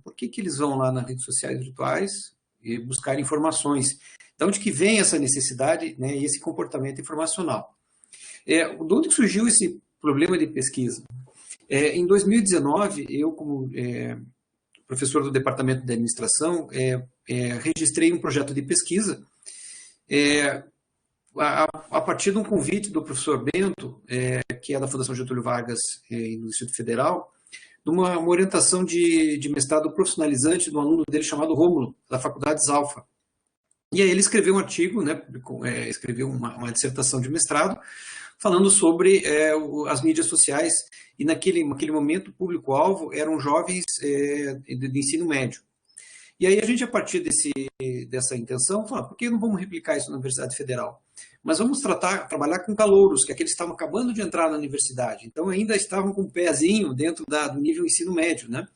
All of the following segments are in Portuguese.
por que que eles vão lá nas redes sociais virtuais e buscar informações? Então, de que vem essa necessidade, né, e esse comportamento informacional? De onde surgiu esse problema de pesquisa? Em 2019, eu, como professor do Departamento de Administração, registrei um projeto de pesquisa a partir de um convite do professor Bento, que é da Fundação Getúlio Vargas e do Distrito Federal, de uma orientação de mestrado profissionalizante de um aluno dele chamado Rômulo, da Faculdade Alfa. E aí ele escreveu um artigo, né, escreveu uma dissertação de mestrado, falando sobre as mídias sociais, e naquele momento o público-alvo eram jovens de ensino médio. E aí a gente, a partir dessa intenção, falou, por que não vamos replicar isso na Universidade Federal? Mas vamos trabalhar com calouros, que aqueles estavam acabando de entrar na universidade, então ainda estavam com o pezinho dentro do nível ensino médio, né?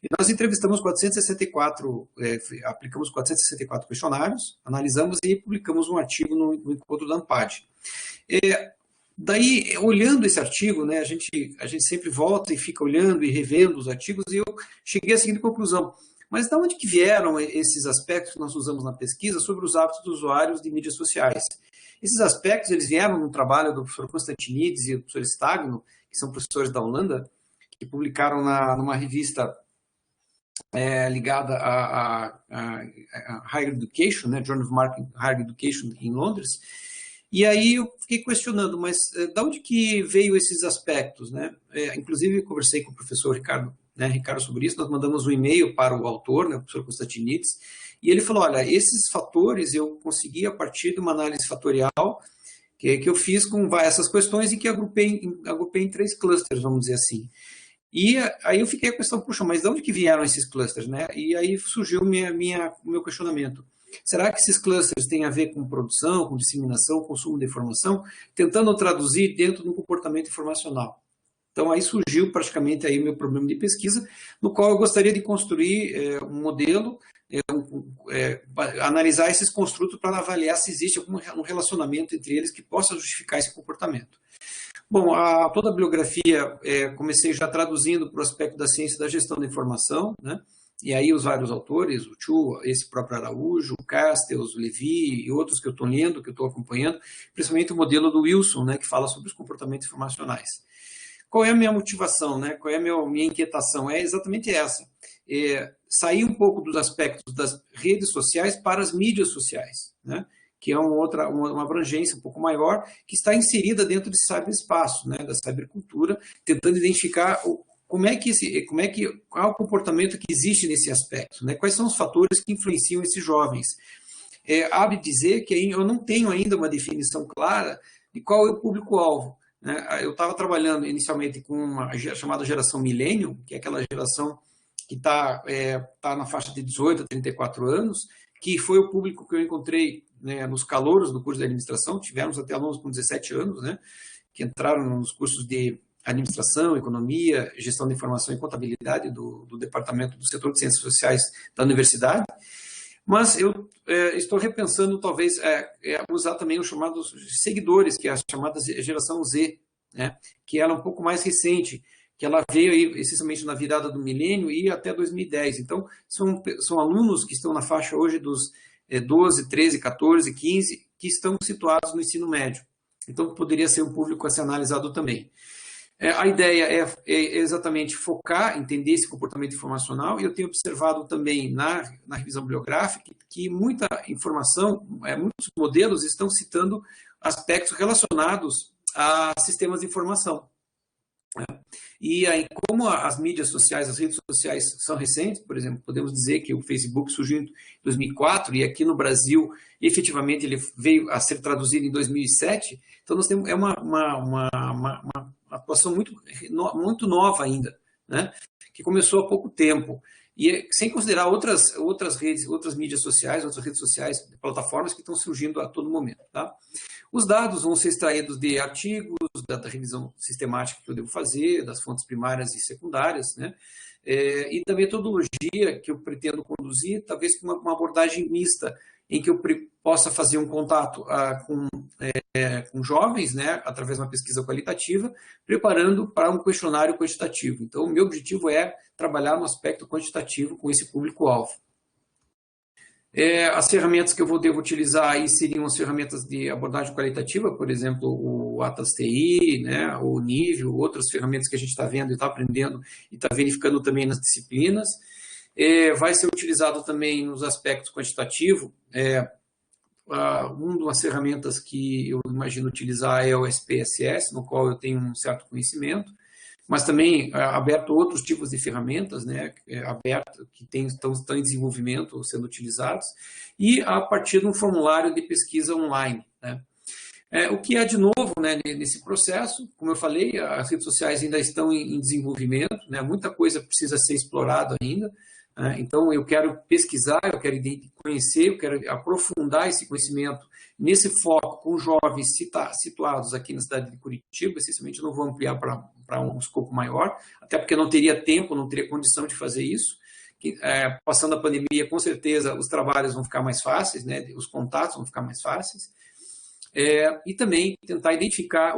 E nós entrevistamos 464, aplicamos 464 questionários, analisamos e publicamos um artigo no encontro da ANPAD. Daí, olhando esse artigo, né, a gente sempre volta e fica olhando e revendo os artigos, e eu cheguei à seguinte conclusão: mas de onde que vieram esses aspectos que nós usamos na pesquisa sobre os hábitos dos usuários de mídias sociais? Esses aspectos eles vieram no trabalho do professor Constantinides e do professor Stagno, que são professores da Holanda, que publicaram numa revista ligada a Higher Education, né, Journal of Marketing Higher Education, em Londres. E aí eu fiquei questionando, mas de onde que veio esses aspectos, né? Inclusive, conversei com o professor Ricardo sobre isso, nós mandamos um e-mail para o autor, né, o professor Constantinides, e ele falou, olha, esses fatores eu consegui a partir de uma análise fatorial que eu fiz com essas questões e que agrupei em 3 clusters, vamos dizer assim. E aí eu fiquei a questão, puxa, mas de onde que vieram esses clusters, né? E aí surgiu o meu questionamento. Será que esses clusters têm a ver com produção, com disseminação, consumo de informação, tentando traduzir dentro de um comportamento informacional? Então, aí surgiu praticamente aí o meu problema de pesquisa, no qual eu gostaria de construir um modelo, analisar esses construtos para avaliar se existe algum relacionamento entre eles que possa justificar esse comportamento. Bom, toda a bibliografia comecei já traduzindo para o aspecto da ciência da gestão da informação, né? E aí os vários autores, o Chu, esse próprio Araújo, o Castells, o Levi e outros que eu estou lendo, que eu estou acompanhando, principalmente o modelo do Wilson, né, que fala sobre os comportamentos informacionais. Qual é a minha motivação, né? Qual é a minha inquietação? É exatamente essa. Sair um pouco dos aspectos das redes sociais para as mídias sociais, né? Que é uma abrangência um pouco maior, que está inserida dentro desse cyberespaço, né? Da cybercultura, tentando identificar qual é o comportamento que existe nesse aspecto, né? Quais são os fatores que influenciam esses jovens. Há de dizer que eu não tenho ainda uma definição clara de qual é o público-alvo. Eu estava trabalhando inicialmente com uma chamada geração milênio, que é aquela geração que está na faixa de 18 a 34 anos, que foi o público que eu encontrei, né, nos calouros do curso de administração. Tivemos até alunos com 17 anos, né, que entraram nos cursos de administração, economia, gestão de informação e contabilidade do departamento do setor de ciências sociais da universidade. Mas eu estou repensando, talvez, usar também os chamados seguidores, que é a chamada geração Z, né? Que ela é um pouco mais recente, que ela veio aí, essencialmente na virada do milênio e até 2010. Então, são alunos que estão na faixa hoje dos 12, 13, 14, 15, que estão situados no ensino médio. Então, poderia ser um público a ser analisado também. A ideia é exatamente focar, entender esse comportamento informacional, e eu tenho observado também na revisão bibliográfica que muita informação, muitos modelos estão citando aspectos relacionados a sistemas de informação. E aí, como as mídias sociais, as redes sociais são recentes, por exemplo, podemos dizer que o Facebook surgiu em 2004 e aqui no Brasil, efetivamente, ele veio a ser traduzido em 2007. Então, nós temos uma atuação muito nova ainda, né? Que começou há pouco tempo. E sem considerar outras redes, outras mídias sociais, outras redes sociais, plataformas que estão surgindo a todo momento. Tá? Os dados vão ser extraídos de artigos, da revisão sistemática que eu devo fazer, das fontes primárias e secundárias, né? E da metodologia que eu pretendo conduzir, talvez com uma abordagem mista, em que eu possa fazer um contato com jovens, né, através de uma pesquisa qualitativa, preparando para um questionário quantitativo. Então, o meu objetivo é trabalhar no aspecto quantitativo com esse público-alvo. As ferramentas que eu devo utilizar aí seriam as ferramentas de abordagem qualitativa, por exemplo, o Atlas TI, né, o Nível, outras ferramentas que a gente está vendo e está aprendendo e está verificando também nas disciplinas. Vai ser utilizado também nos aspectos quantitativos. Uma das ferramentas que eu imagino utilizar é o SPSS, no qual eu tenho um certo conhecimento, mas também aberto outros tipos de ferramentas, né, aberto, que estão em desenvolvimento, sendo utilizados, e a partir de um formulário de pesquisa online, né. O que é de novo, né, nesse processo, como eu falei, as redes sociais ainda estão em desenvolvimento, né, muita coisa precisa ser explorada ainda, né, então eu quero pesquisar, eu quero conhecer, eu quero aprofundar esse conhecimento nesse foco com jovens situados aqui na cidade de Curitiba. Essencialmente eu não vou ampliar para um escopo maior, até porque não teria tempo, não teria condição de fazer isso. Passando a pandemia, com certeza os trabalhos vão ficar mais fáceis, né, os contatos vão ficar mais fáceis. E também tentar identificar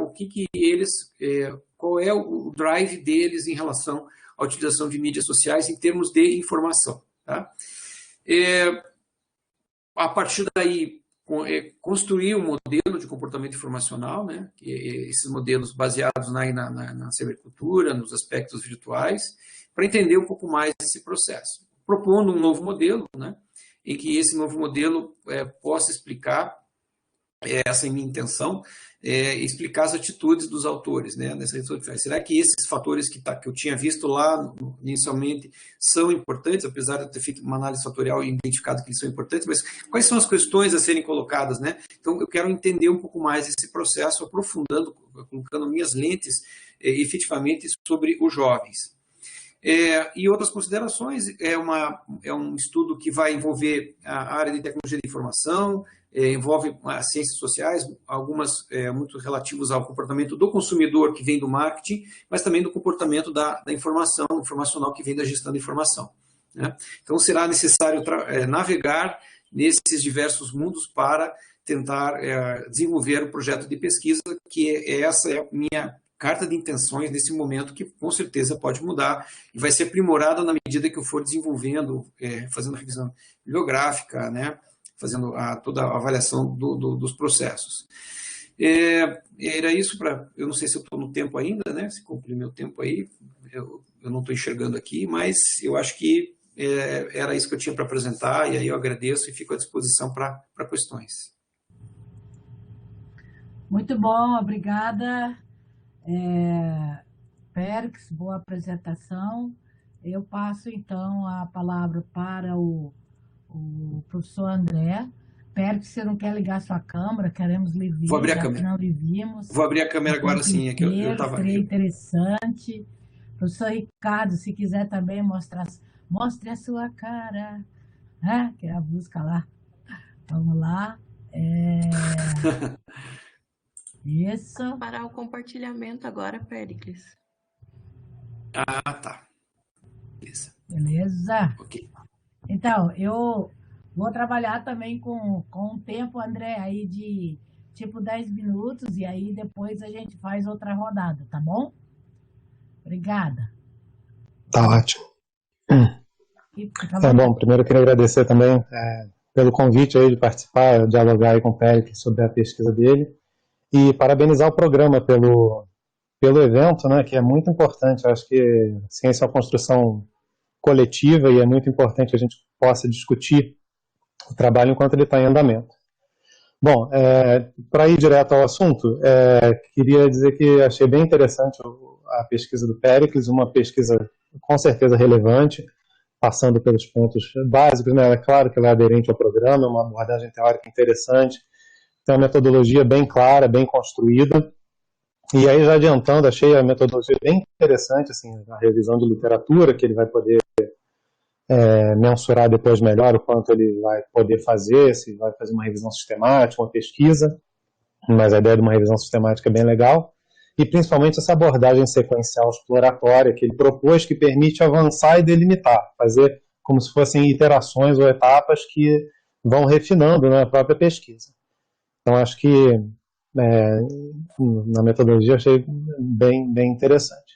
qual é o drive deles em relação à utilização de mídias sociais em termos de informação. Tá? A partir daí, construir um modelo de comportamento informacional, né? Esses modelos baseados na cybercultura, nos aspectos virtuais, para entender um pouco mais esse processo. Propondo um novo modelo, né? Em que esse novo modelo possa explicar, essa é a minha intenção, explicar as atitudes dos autores, né, nessas redes sociais. Será que esses fatores que eu tinha visto lá inicialmente são importantes, apesar de eu ter feito uma análise fatorial e identificado que eles são importantes, mas quais são as questões a serem colocadas, né? Então, eu quero entender um pouco mais esse processo, aprofundando, colocando minhas lentes efetivamente sobre os jovens. E outras considerações, é um estudo que vai envolver a área de tecnologia de informação, envolve as ciências sociais, algumas muito relativas ao comportamento do consumidor que vem do marketing, mas também do comportamento da informação informacional que vem da gestão da informação, né? Então, será necessário navegar nesses diversos mundos para tentar desenvolver o projeto de pesquisa, que essa é a minha carta de intenções nesse momento, que com certeza pode mudar e vai ser aprimorada na medida que eu for desenvolvendo, fazendo revisão bibliográfica, né, fazendo toda a avaliação dos processos. Era isso eu não sei se eu estou no tempo ainda, né, se cumpri meu tempo aí, eu não estou enxergando aqui, mas eu acho que era isso que eu tinha para apresentar, e aí eu agradeço e fico à disposição para questões. Muito bom, obrigada. Périx, boa apresentação. Eu passo, então, a palavra para o professor André. Périx, você não quer ligar sua câmera? Queremos lhe ver. Vou abrir a câmera. Não lhe vimos. Vou abrir a câmera agora sim. É que eu estava aqui. Interessante. Professor Ricardo, se quiser também mostre a sua cara. Que é a música lá. Vamos lá. Isso. Vou parar o compartilhamento agora, Péricles. Tá. Beleza. Ok. Então, eu vou trabalhar também com um tempo, André, aí de tipo 10 minutos, e aí depois a gente faz outra rodada, tá bom? Obrigada. Tá ótimo. Bom, primeiro eu queria agradecer também pelo convite aí de participar, dialogar aí com o Péricles sobre a pesquisa dele. E parabenizar o programa pelo evento, né, que é muito importante. Eu acho que ciência é uma construção coletiva e é muito importante que a gente possa discutir o trabalho enquanto ele está em andamento. Bom, para ir direto ao assunto, queria dizer que achei bem interessante a pesquisa do Péricles, uma pesquisa com certeza relevante, passando pelos pontos básicos, né? É claro que ela é aderente ao programa, é uma abordagem teórica interessante, tem uma metodologia bem clara, bem construída. E aí, já adiantando, achei a metodologia bem interessante, assim, a revisão de literatura, que ele vai poder mensurar depois melhor o quanto ele vai poder fazer, se vai fazer uma revisão sistemática, uma pesquisa, mas a ideia de uma revisão sistemática é bem legal. E principalmente essa abordagem sequencial exploratória que ele propôs, que permite avançar e delimitar, fazer como se fossem iterações ou etapas que vão refinando, né, a própria pesquisa. Então, acho que na metodologia eu achei bem interessante.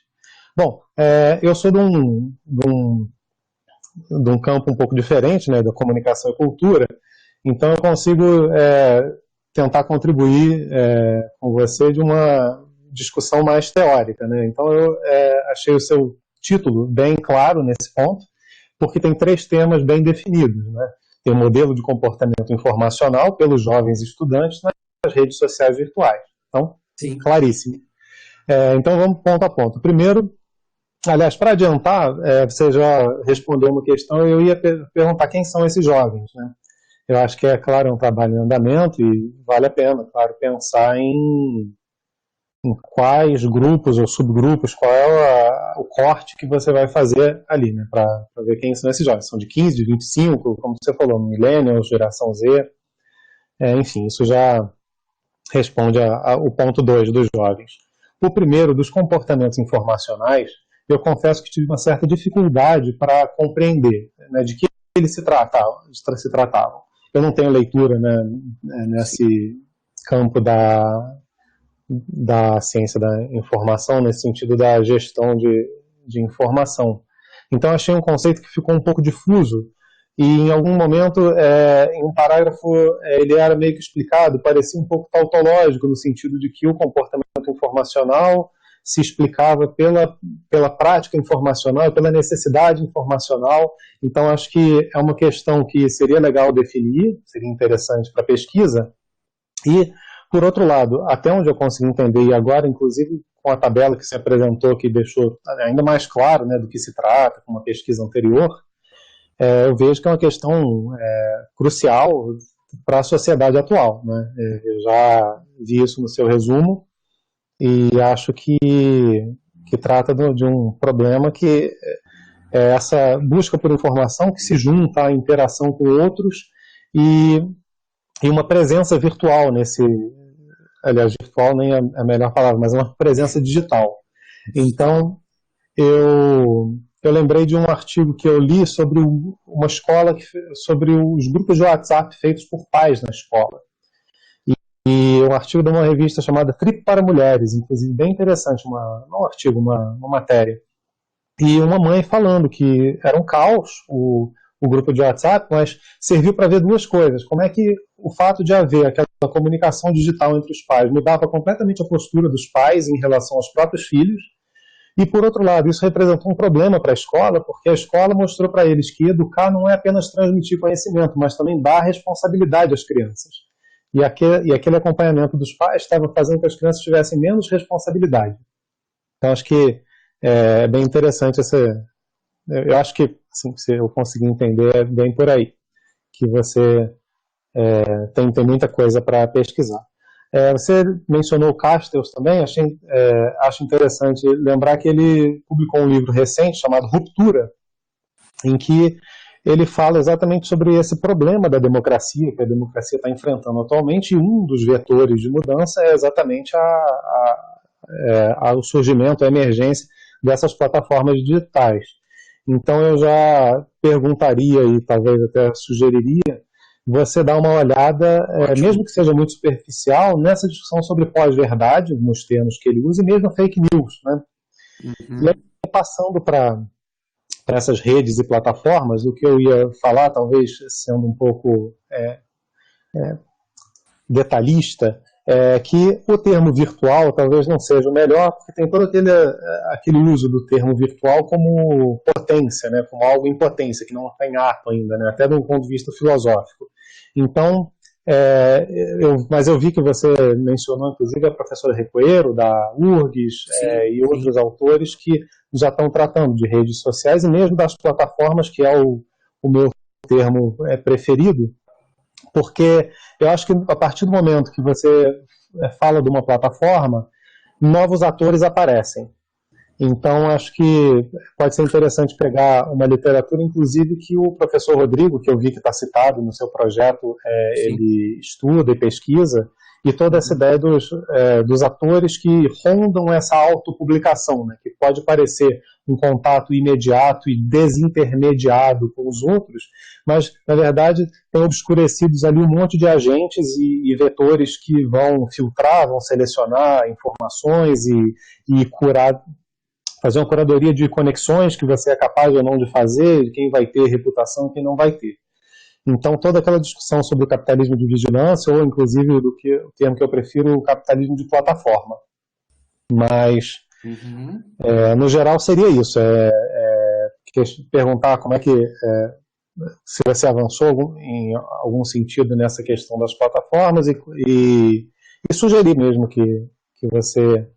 Bom, eu sou de um campo um pouco diferente, né, da comunicação e cultura, então eu consigo tentar contribuir com você de uma discussão mais teórica, né? Então eu achei o seu título bem claro nesse ponto, porque tem 3 temas bem definidos, né? Tem o modelo de comportamento informacional pelos jovens estudantes nas redes sociais virtuais. Então, Sim. claríssimo. Então vamos ponto a ponto. Primeiro, aliás, para adiantar, você já respondeu uma questão, eu ia perguntar quem são esses jovens, né? Eu acho que, claro, é um trabalho em andamento e vale a pena, claro, pensar em quais grupos ou subgrupos, qual é o corte que você vai fazer ali, né, para ver quem são esses jovens. São de 15, de 25, como você falou, millennials, geração Z, enfim, isso já responde ao ponto 2 dos jovens. O primeiro, dos comportamentos informacionais, eu confesso que tive uma certa dificuldade para compreender, né, de que eles se tratavam. Eu não tenho leitura, né, nesse campo da ciência da informação, nesse sentido da gestão de informação. Então, achei um conceito que ficou um pouco difuso, e em algum momento, em um parágrafo, ele era meio que explicado, parecia um pouco tautológico, no sentido de que o comportamento informacional se explicava pela prática informacional, pela necessidade informacional. Então, acho que é uma questão que seria legal definir, seria interessante para a pesquisa. E, por outro lado, até onde eu consegui entender, e agora, inclusive, com a tabela que se apresentou, que deixou ainda mais claro, né, do que se trata, com uma pesquisa anterior, eu vejo que é uma questão crucial para a sociedade atual, né? Eu já vi isso no seu resumo, e acho que trata de um problema que é essa busca por informação que se junta à interação com outros e uma presença virtual aliás, virtual nem é a melhor palavra, mas é uma presença digital. Então, eu lembrei de um artigo que eu li sobre uma escola, sobre os grupos de WhatsApp feitos por pais na escola. E um artigo de uma revista chamada Trip para Mulheres, inclusive bem interessante, não um artigo, uma matéria. E uma mãe falando que era um caos o grupo de WhatsApp, mas serviu para ver 2 coisas. Como é que o fato de haver aquela comunicação digital entre os pais mudava completamente a postura dos pais em relação aos próprios filhos. E, por outro lado, isso representou um problema para a escola, porque a escola mostrou para eles que educar não é apenas transmitir conhecimento, mas também dar responsabilidade às crianças. E aquele acompanhamento dos pais estava fazendo com que as crianças tivessem menos responsabilidade. Então, acho que é bem interessante eu acho que, assim, se eu conseguir entender, é bem por aí, que você tem muita coisa para pesquisar. Você mencionou o Castells também, acho interessante lembrar que ele publicou um livro recente chamado Ruptura, em que ele fala exatamente sobre esse problema da democracia, que a democracia está enfrentando atualmente, e um dos vetores de mudança é exatamente o surgimento, a emergência dessas plataformas digitais. Então eu já perguntaria e talvez até sugeriria você dar uma olhada, mesmo que seja muito superficial, nessa discussão sobre pós-verdade, nos termos que ele usa, e mesmo fake news, né? Uhum. E aí, passando para essas redes e plataformas, o que eu ia falar, talvez sendo um pouco detalhista, é que o termo virtual talvez não seja o melhor, porque tem todo aquele uso do termo virtual como potência, né, como algo em potência, que não tem ato ainda, né, até de um ponto de vista filosófico. Então, mas eu vi que você mencionou, inclusive, a professora Recoeiro, da URGS, e outros autores que já estão tratando de redes sociais e mesmo das plataformas, que é o meu termo preferido, porque eu acho que a partir do momento que você fala de uma plataforma, novos atores aparecem. Então, acho que pode ser interessante pegar uma literatura, inclusive, que o professor Rodrigo, que eu vi que está citado no seu projeto, ele estuda e pesquisa, e toda essa ideia dos atores que rondam essa autopublicação, né, que pode parecer um contato imediato e desintermediado com os outros, mas, na verdade, tem obscurecidos ali um monte de agentes e vetores que vão filtrar, vão selecionar informações e curar, fazer uma curadoria de conexões que você é capaz ou não de fazer, de quem vai ter reputação e quem não vai ter. Então, toda aquela discussão sobre o capitalismo de vigilância, ou inclusive o termo que eu prefiro, o capitalismo de plataforma. Mas, no geral, seria isso. Perguntar como é que, se você avançou em algum sentido nessa questão das plataformas e sugerir mesmo que você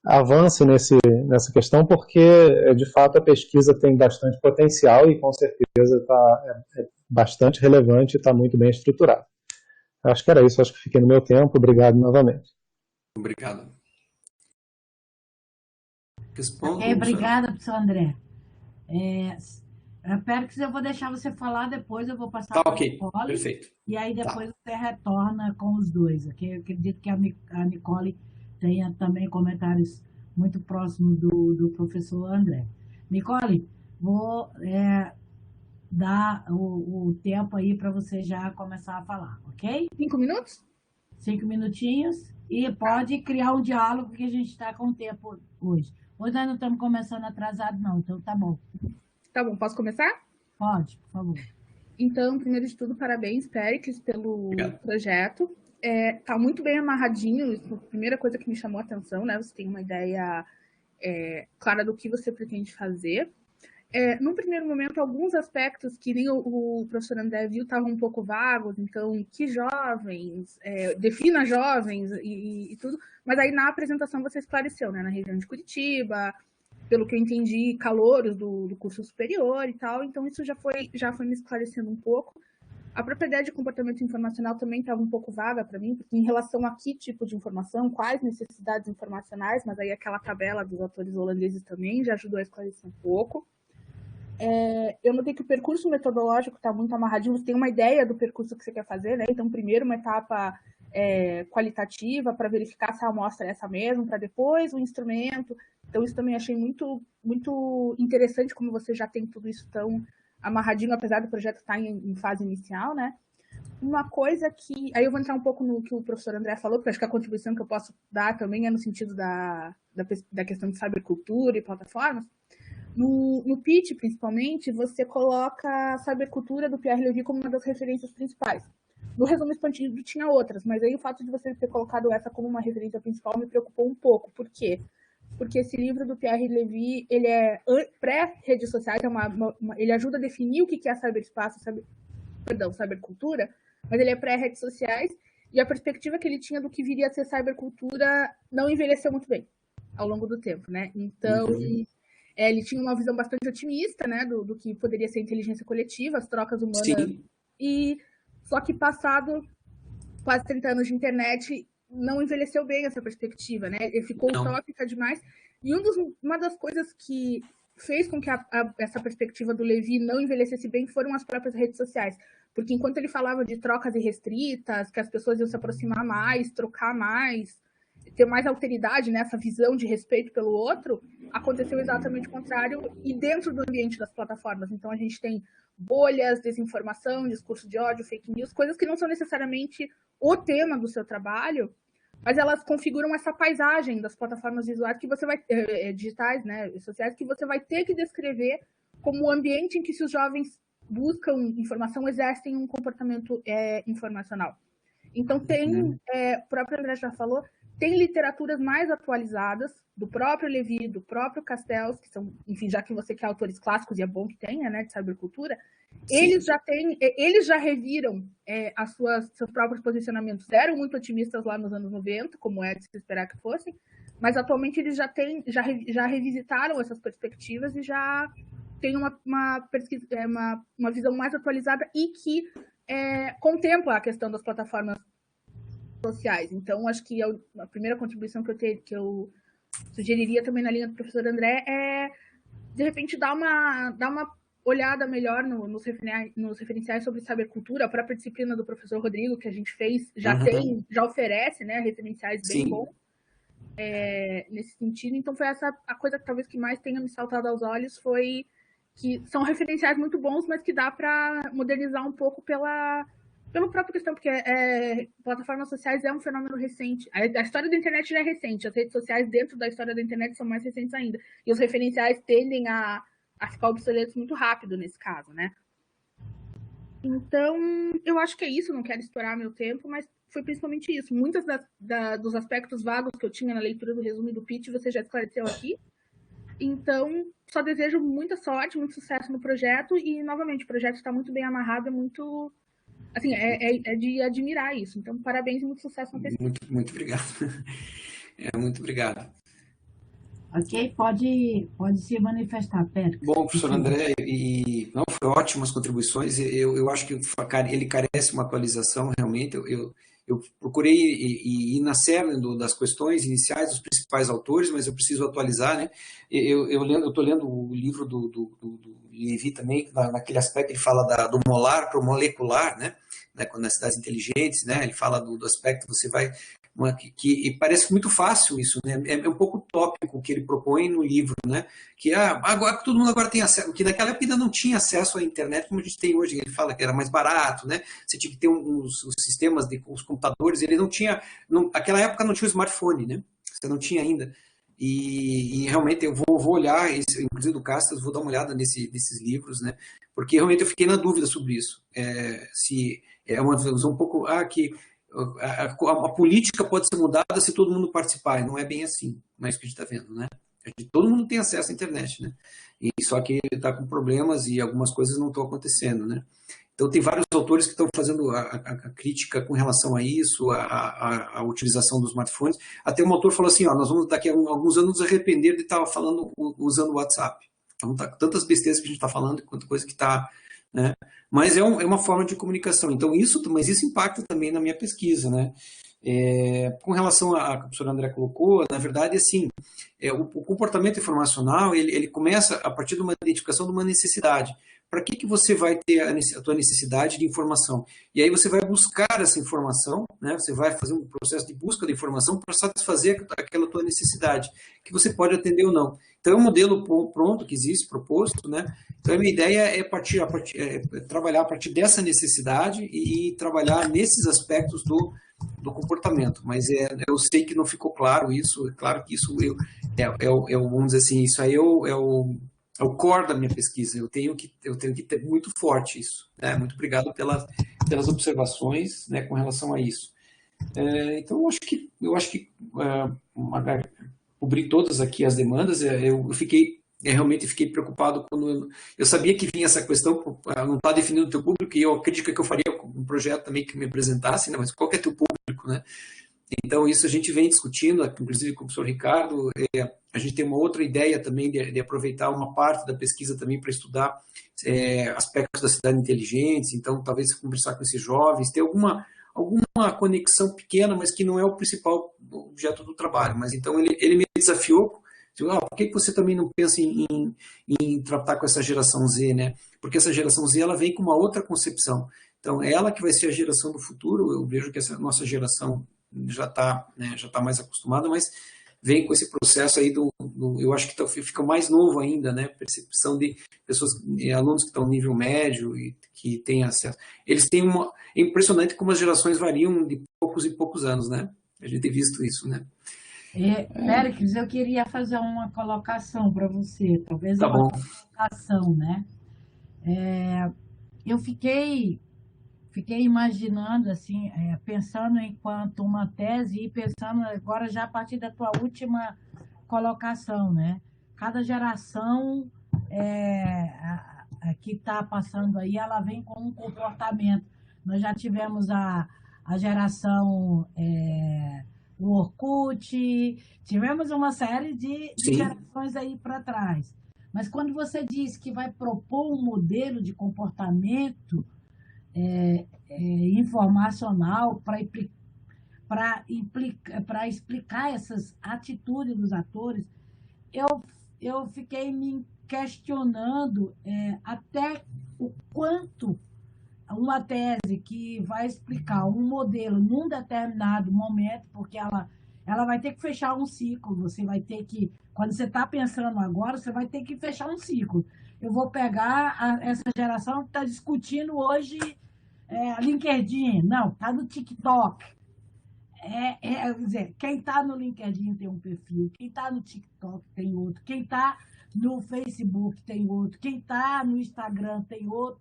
avance nessa questão, porque, de fato, a pesquisa tem bastante potencial e, com certeza, é bastante relevante e está muito bem estruturada. Acho que era isso, acho que fiquei no meu tempo. Obrigado novamente. Obrigado. Obrigada, professor André. Péricles, eu vou deixar você falar, depois eu vou passar para o Nicole. Perfeito. E aí depois você retorna com os dois. Aqui eu acredito que a Nicole tenha também comentários muito próximos do professor André. Nicole, vou dar o tempo aí para você já começar a falar, ok? 5 minutos? 5 minutinhos. E pode criar um diálogo, que a gente está com o tempo hoje. Hoje nós não estamos começando atrasado, não, então tá bom. Tá bom, posso começar? Pode, por favor. Então, primeiro de tudo, parabéns, Péricles, pelo projeto. Tá muito bem amarradinho, isso é a primeira coisa que me chamou a atenção, né? Você tem uma ideia clara do que você pretende fazer. Num primeiro momento, alguns aspectos que nem o professor André viu estavam um pouco vagos, então, que jovens, defina jovens e tudo, mas aí na apresentação você esclareceu, né? Na região de Curitiba, pelo que eu entendi, calouros do curso superior e tal, então isso já foi me esclarecendo um pouco. A própria ideia de comportamento informacional também estava um pouco vaga para mim, porque em relação a que tipo de informação, quais necessidades informacionais, mas aí aquela tabela dos autores holandeses também já ajudou a esclarecer um pouco. Eu notei que o percurso metodológico está muito amarradinho, você tem uma ideia do percurso que você quer fazer, né? Então, primeiro uma etapa qualitativa para verificar se a amostra é essa mesmo, para depois o instrumento. Então, isso também achei muito, muito interessante, como você já tem tudo isso tão amarradinho, apesar do projeto estar em fase inicial, né? Uma coisa que... Aí eu vou entrar um pouco no que o professor André falou, porque acho que a contribuição que eu posso dar também é no sentido da questão de cybercultura e plataformas. No pitch, principalmente, você coloca a cybercultura do Pierre Levy como uma das referências principais. No resumo expandido tinha outras, mas aí o fato de você ter colocado essa como uma referência principal me preocupou um pouco. Por quê? Porque esse livro do Pierre Levy, ele é pré-redes sociais, ele ajuda a definir o que é cyberespaço, cybercultura, mas ele é pré-redes sociais, e a perspectiva que ele tinha do que viria a ser cybercultura não envelheceu muito bem ao longo do tempo, né? Então, ele tinha uma visão bastante otimista, né, do que poderia ser inteligência coletiva, as trocas humanas. Sim. E só que passado quase 30 anos de internet, não envelheceu bem essa perspectiva, né? Ele ficou utópica demais. E uma das coisas que fez com que essa perspectiva do Levy não envelhecesse bem foram as próprias redes sociais. Porque enquanto ele falava de trocas irrestritas, que as pessoas iam se aproximar mais, trocar mais, ter mais alteridade nessa visão de respeito pelo outro, aconteceu exatamente o contrário e dentro do ambiente das plataformas. Então, a gente tem bolhas, desinformação, discurso de ódio, fake news, coisas que não são necessariamente o tema do seu trabalho, mas elas configuram essa paisagem das plataformas visuais que você vai digitais, né, sociais, que você vai ter que descrever como o ambiente em que se os jovens buscam informação, exercem um comportamento informacional. Então, o próprio André já falou, tem literaturas mais atualizadas, do próprio Levy, do próprio Castells, que são, enfim, já que você quer autores clássicos, e é bom que tenha, né, de cybercultura, eles já reviram seus próprios posicionamentos. Eram muito otimistas lá nos anos 90, como é de se esperar que fossem, mas atualmente eles já revisitaram essas perspectivas e já têm uma visão mais atualizada e que contempla a questão das plataformas sociais. Então, acho que a primeira contribuição que eu sugeriria também na linha do professor André é, de repente, dar uma olhada melhor nos referenciais sobre saber cultura. A própria disciplina do professor Rodrigo, que a gente fez, já oferece, né, referenciais bem bons nesse sentido. Então foi essa a coisa que talvez que mais tenha me saltado aos olhos, foi que são referenciais muito bons, mas que dá para modernizar um pouco pela própria questão, porque plataformas sociais é um fenômeno recente. A história da internet já é recente, as redes sociais dentro da história da internet são mais recentes ainda. E os referenciais tendem a ficar obsoletos muito rápido nesse caso, né? Então, eu acho que é isso, não quero estourar meu tempo, mas foi principalmente isso. Muitos dos aspectos vagos que eu tinha na leitura do resumo e do pitch, você já esclareceu aqui. Então, só desejo muita sorte, muito sucesso no projeto e, novamente, o projeto está muito bem amarrado, é muito... Assim, é de admirar isso. Então, parabéns e muito sucesso na pesquisa. Muito obrigado. Muito obrigado. Ok, pode se manifestar, Péricles. Bom, professor André, não, foi ótimas contribuições. Eu acho que ele carece de uma atualização, realmente. Eu procurei ir na cerne das questões iniciais dos principais autores, mas eu preciso atualizar, né? Eu estou lendo o livro do Lévy também, naquele aspecto ele fala do molar para o molecular, né? Nas cidades inteligentes, né? Ele fala do aspecto que você vai... E parece muito fácil isso, né? É um pouco utópico o que ele propõe no livro, né? Que agora todo mundo agora tem acesso, que naquela época ainda não tinha acesso à internet como a gente tem hoje. Ele fala que era mais barato, né? Você tinha que ter os sistemas os computadores. Ele não tinha, naquela época não tinha o smartphone, né? Você não tinha ainda. E realmente eu vou olhar, inclusive do Castas, vou dar uma olhada nesses livros, né? Porque realmente eu fiquei na dúvida sobre isso. Se é uma visão um pouco que a política pode ser mudada se todo mundo participar, e não é bem assim, não é isso que a gente está vendo, né? Todo mundo tem acesso à internet, né? E só que está com problemas e algumas coisas não estão acontecendo, né? Então tem vários autores que estão fazendo a crítica com relação a isso, a utilização dos smartphones. Até um autor falou assim, nós vamos daqui a alguns anos nos arrepender de estar falando usando o WhatsApp. Então tá tantas besteiras que a gente está falando, quanta coisa que está... Né? Mas é uma forma de comunicação. Então, mas isso impacta também na minha pesquisa, né? Com relação a que a professora André colocou, na verdade, assim, o comportamento informacional, ele começa a partir de uma identificação de uma necessidade. Para que você vai ter a tua necessidade de informação? E aí você vai buscar essa informação, né? Você vai fazer um processo de busca de informação para satisfazer aquela tua necessidade, que você pode atender ou não. Então, é um modelo pronto que existe, proposto, né? Então, a minha ideia é trabalhar a partir dessa necessidade e trabalhar nesses aspectos do comportamento. Mas eu sei que não ficou claro isso. É claro que isso vamos dizer assim, isso aí é o core da minha pesquisa. Eu tenho que ter muito forte isso. Né? Muito obrigado pelas observações, né, com relação a isso. Então, eu acho que cobri todas aqui as demandas. Eu realmente fiquei preocupado quando eu sabia que vinha essa questão, não está definindo o teu público, e eu acredito que eu faria um projeto também que me apresentasse, né, mas qual que é teu público, né? Então, isso a gente vem discutindo, inclusive com o professor Ricardo. A gente tem uma outra ideia também de aproveitar uma parte da pesquisa também para estudar aspectos da cidade inteligente. Então, talvez conversar com esses jovens, ter alguma conexão pequena, mas que não é o principal objeto do trabalho. Mas então ele me desafiou. Por que você também não pensa em tratar com essa geração Z, né? Porque essa geração Z ela vem com uma outra concepção. Então, é ela que vai ser a geração do futuro. Eu vejo que essa nossa geração já está mais acostumada, mas vem com esse processo aí eu acho que fica mais novo ainda, né? Percepção de pessoas, alunos que estão no nível médio e que têm acesso. Eles têm é impressionante como as gerações variam de poucos e poucos anos, né? A gente tem visto isso, né? Péricles, eu queria fazer uma colocação para você, talvez tá uma bom. colocação, né? Eu fiquei imaginando, assim, pensando enquanto uma tese e pensando agora já a partir da tua última colocação, né? Cada geração que está passando aí, ela vem com um comportamento. Nós já tivemos a geração o Orkut, tivemos uma série de gerações aí para trás. Mas quando você diz que vai propor um modelo de comportamento informacional para explicar essas atitudes dos atores, eu fiquei me questionando até o quanto uma tese que vai explicar um modelo num determinado momento, porque ela vai ter que fechar um ciclo, você vai ter que, quando você está pensando agora, você vai ter que fechar um ciclo. Eu vou pegar essa geração que está discutindo hoje LinkedIn, não, está no TikTok. Quer dizer, quem está no LinkedIn tem um perfil, quem está no TikTok tem outro, quem está no Facebook tem outro, quem está no Instagram tem outro.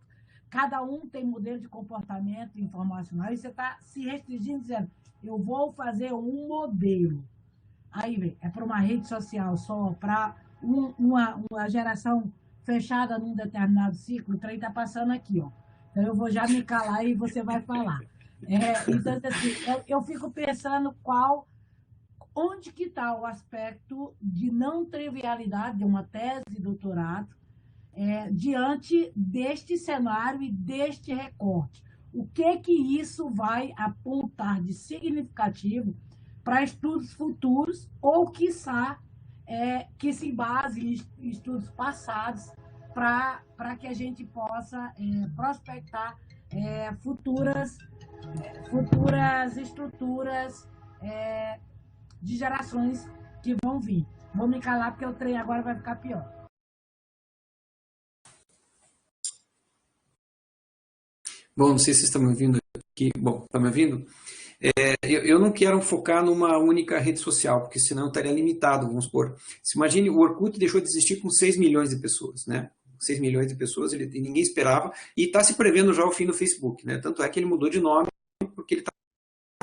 Cada um tem modelo de comportamento informacional e você está se restringindo, dizendo, eu vou fazer um modelo. Aí, é para uma rede social só, para uma geração fechada num determinado ciclo, o trem está passando aqui, ó. Então, eu vou já me calar e você vai falar. Então, assim, eu fico pensando onde que está o aspecto de não trivialidade de uma tese de doutorado diante deste cenário e deste recorte. O que isso vai apontar de significativo para estudos futuros ou, quiçá, que se base em estudos passados para que a gente possa prospectar futuras estruturas de gerações que vão vir. Vou me calar porque o trem agora vai ficar pior. Bom, não sei se vocês estão me ouvindo aqui. Bom, está me ouvindo? Eu não quero focar numa única rede social, porque senão eu estaria limitado, vamos supor. Se imagine, o Orkut deixou de existir com 6 milhões de pessoas, né? 6 milhões de pessoas, ninguém esperava, e está se prevendo já o fim do Facebook, né? Tanto é que ele mudou de nome, porque ele está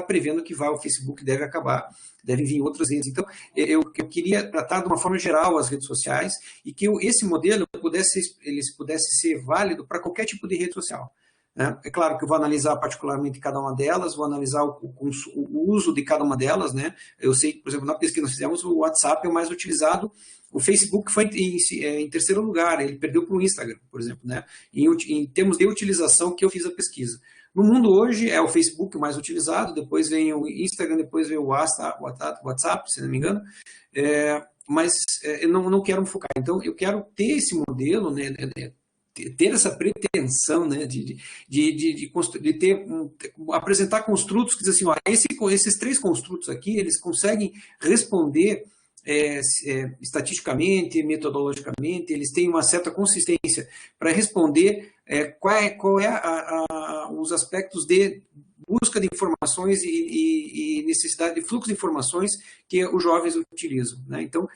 prevendo que o Facebook deve acabar, devem vir outras redes. Então, eu queria tratar de uma forma geral as redes sociais e que esse modelo pudesse ser válido para qualquer tipo de rede social. É claro que eu vou analisar particularmente cada uma delas, vou analisar o uso de cada uma delas, né? Eu sei que, por exemplo, na pesquisa que nós fizemos, o WhatsApp é o mais utilizado, o Facebook foi em terceiro lugar, ele perdeu para o Instagram, por exemplo, né? Em termos de utilização que eu fiz a pesquisa. No mundo hoje é o Facebook o mais utilizado, depois vem o Instagram, depois vem o WhatsApp, se não me engano, mas eu não quero me focar. Então, eu quero ter esse modelo, né? Ter essa pretensão, né, de apresentar construtos que dizem assim, esses 3 construtos aqui, eles conseguem responder estatisticamente, metodologicamente, eles têm uma certa consistência para responder qual é os aspectos de busca de informações e necessidade de fluxo de informações que os jovens utilizam, né? Então,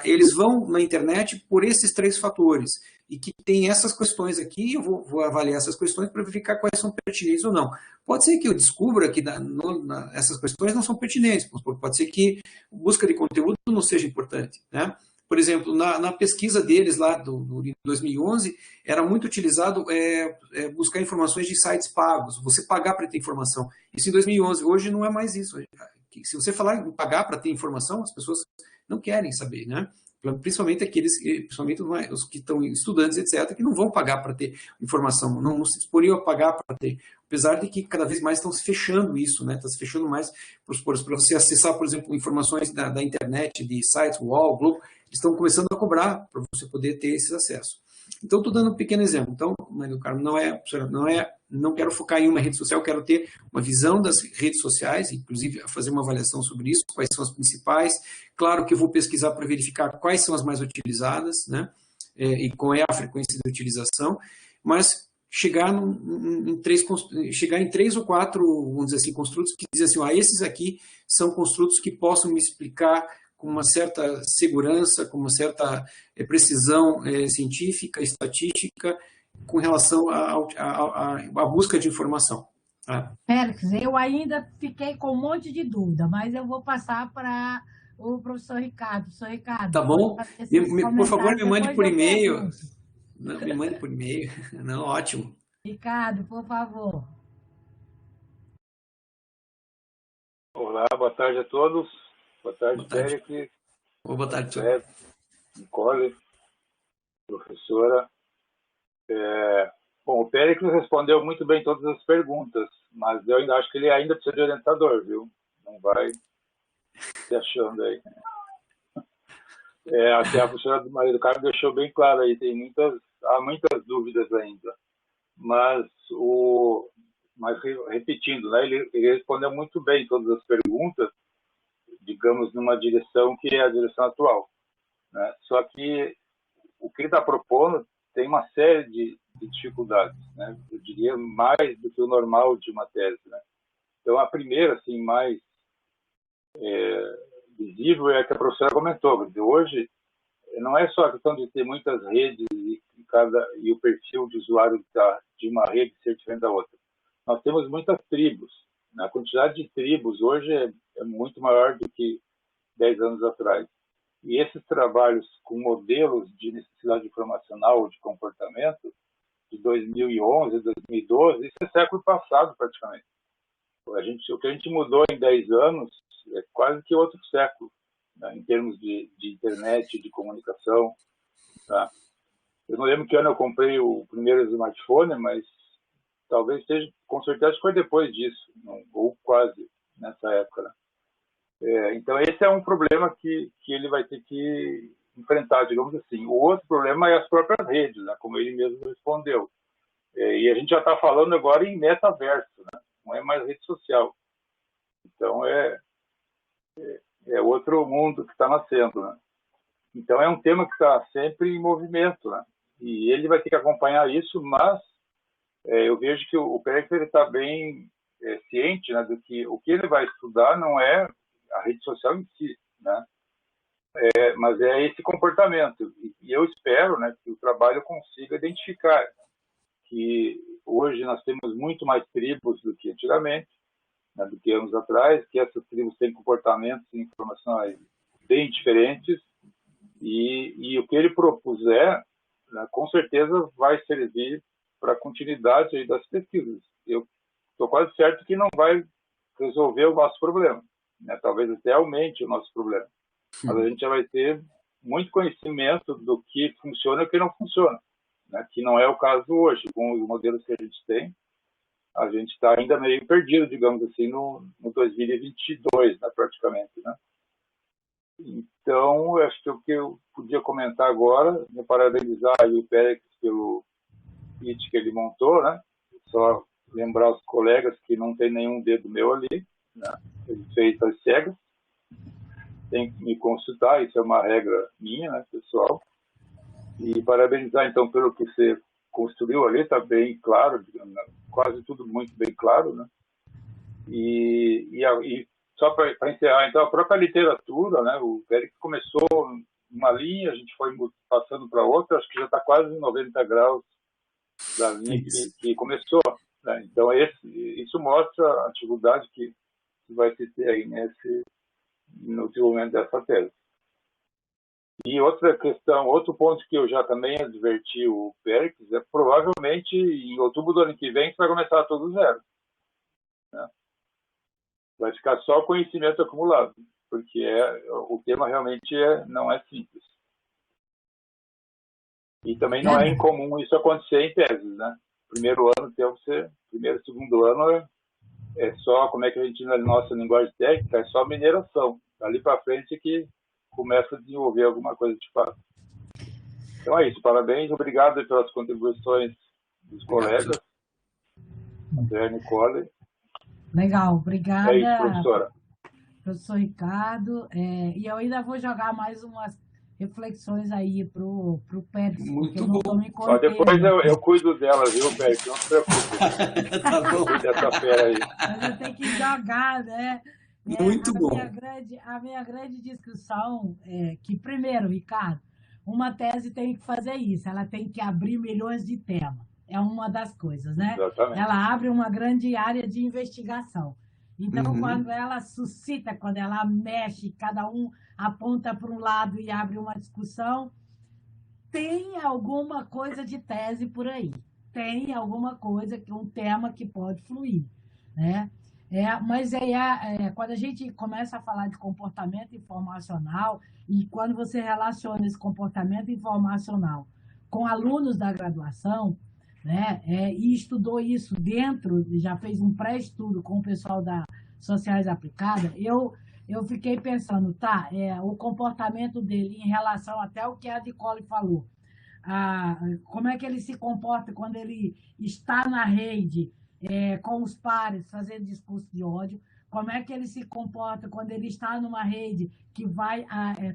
eles vão na internet por esses 3 fatores, e que tem essas questões aqui, eu vou avaliar essas questões para verificar quais são pertinentes ou não. Pode ser que eu descubra que essas questões não são pertinentes, pode ser que busca de conteúdo não seja importante, né? Por exemplo, na pesquisa deles lá de 2011, era muito utilizado buscar informações de sites pagos, você pagar para ter informação. Isso em 2011, hoje não é mais isso. Se você falar em pagar para ter informação, as pessoas não querem saber, né? Principalmente os que estão estudantes, etc., que não vão pagar para ter informação, não se disporiam a pagar para ter. Apesar de que cada vez mais estão se fechando isso, né? Está se fechando mais para você acessar, por exemplo, informações da internet, de sites, UOL, Globo, estão começando a cobrar para você poder ter esse acesso. Então, estou dando um pequeno exemplo. Então, Maria do Carmo, não quero focar em uma rede social, quero ter uma visão das redes sociais, inclusive fazer uma avaliação sobre isso, quais são as principais. Claro que eu vou pesquisar para verificar quais são as mais utilizadas, né? E qual é a frequência de utilização, mas chegar em 3 ou 4, vamos dizer assim, construtos que dizem assim, esses aqui são construtos que possam me explicar com uma certa segurança, com uma certa precisão científica, estatística, com relação à busca de informação. Tá? Félix, eu ainda fiquei com um monte de dúvida, mas eu vou passar para o professor Ricardo. Professor Ricardo, tá bom? Por favor, me mande por e-mail. Não, me mande por e-mail. Não, ótimo. Ricardo, por favor. Olá, boa tarde a todos. Boa tarde, Félix. Boa tarde, senhor. Nicole, professora. Bom, o Pérez respondeu muito bem todas as perguntas, mas eu ainda acho que ele ainda precisa de orientador, viu? Não vai se achando aí. Até a professora Maria do Carmo deixou bem claro aí, há muitas dúvidas ainda. Mas, repetindo, né, ele respondeu muito bem todas as perguntas, digamos, numa direção que é a direção atual, né? Só que o que ele está propondo tem uma série de dificuldades, né? Eu diria mais do que o normal de uma tese, né? Então, a primeira, assim, mais visível é a que a professora comentou. Hoje, não é só a questão de ter muitas redes e o perfil de usuário de uma rede ser diferente da outra. Nós temos muitas tribos. A quantidade de tribos hoje é muito maior do que 10 anos atrás. E esses trabalhos com modelos de necessidade informacional ou de comportamento de 2011, 2012, isso é século passado praticamente. O que a gente mudou em 10 anos é quase que outro século, né, em termos de internet, de comunicação. Tá? Eu não lembro que ano eu comprei o primeiro smartphone, mas talvez seja, com certeza foi depois disso, ou quase nessa época. Né? Então, esse é um problema que ele vai ter que enfrentar, digamos assim. O outro problema é as próprias redes, né, como ele mesmo respondeu. E a gente já está falando agora em metaverso, né? Não é mais rede social. Então, é outro mundo que está nascendo. Né? Então, é um tema que está sempre em movimento. Né? E ele vai ter que acompanhar isso, mas eu vejo que o Péricles está bem ciente, né, do que o que ele vai estudar não é a rede social em si, né? Mas é esse comportamento. E eu espero, né, que o trabalho consiga identificar que hoje nós temos muito mais tribos do que antigamente, né, do que anos atrás, que essas tribos têm comportamentos informacionais bem diferentes, e o que ele propuser, né, com certeza vai servir para a continuidade aí das pesquisas. Eu estou quase certo que não vai resolver o nosso problema, né? Talvez até aumente o nosso problema. Mas a gente já vai ter muito conhecimento do que funciona e o que não funciona, né? Que não é o caso hoje. Com os modelos que a gente tem, a gente está ainda meio perdido, digamos assim, no 2022, né, praticamente. Né? Então, acho que o que eu podia comentar agora, é parabenizar aí o Pérez pelo kit que ele montou, né? Só lembrar os colegas que não tem nenhum dedo meu ali, né? Ele fez as cegas, tem que me consultar, isso é uma regra minha, né, pessoal. E parabenizar, então, pelo que você construiu ali, está bem claro, digamos, quase tudo muito bem claro, né? E só para encerrar, então, a própria literatura, né? O Eric começou uma linha, a gente foi passando para outra, acho que já está quase em 90 graus da linha que começou. Né? Então, isso mostra a dificuldade que vai se ter aí no desenvolvimento dessa tese. E outra questão, outro ponto que eu já também adverti o Péricles é provavelmente em outubro do ano que vem você vai começar tudo do zero. Né? Vai ficar só conhecimento acumulado, porque o tema realmente não é simples. E também não é incomum isso acontecer em teses, né? Primeiro ano, primeiro, segundo ano é só, como é que a gente na nossa linguagem técnica, é só mineração. Dali para frente que começa a desenvolver alguma coisa de fato. Então é isso, parabéns, obrigado pelas contribuições dos colegas, André e Nicole. Legal, obrigada. É isso, professora. Professor Ricardo, e eu ainda vou jogar mais umas reflexões aí pro Pérez, porque eu não estou me contendo. Depois eu cuido dela, viu, Pérez? Não se preocupe. Tá bom. Dessa fera aí. Mas eu tenho que jogar, né? Muito bom. A minha grande discussão é que, primeiro, Ricardo, uma tese tem que fazer isso, ela tem que abrir milhões de temas. É uma das coisas, né? Exatamente. Ela abre uma grande área de investigação. Então, quando ela suscita, quando ela mexe, cada um aponta para um lado e abre uma discussão, tem alguma coisa de tese por aí. Tem alguma coisa, um tema que pode fluir, né? Mas quando a gente começa a falar de comportamento informacional e quando você relaciona esse comportamento informacional com alunos da graduação, né, e estudou isso já fez um pré-estudo com o pessoal da Sociais Aplicadas, eu eu fiquei pensando, tá, o comportamento dele em relação até o que a Nicole falou. Como é que ele se comporta quando ele está na rede com os pares, fazendo discurso de ódio, como é que ele se comporta quando ele está numa rede que vai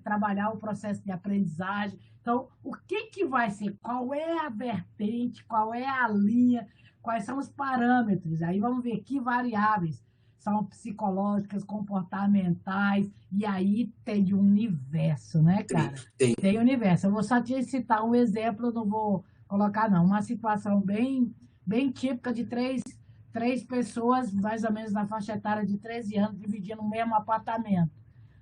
trabalhar o processo de aprendizagem. Então, o que vai ser? Qual é a vertente? Qual é a linha? Quais são os parâmetros? Aí vamos ver que variáveis são psicológicas, comportamentais, e aí tem um universo, né, cara? Tem universo. Eu vou só te citar um exemplo, não vou colocar, não. Uma situação bem típica de três pessoas, mais ou menos na faixa etária de 13 anos, dividindo o mesmo apartamento,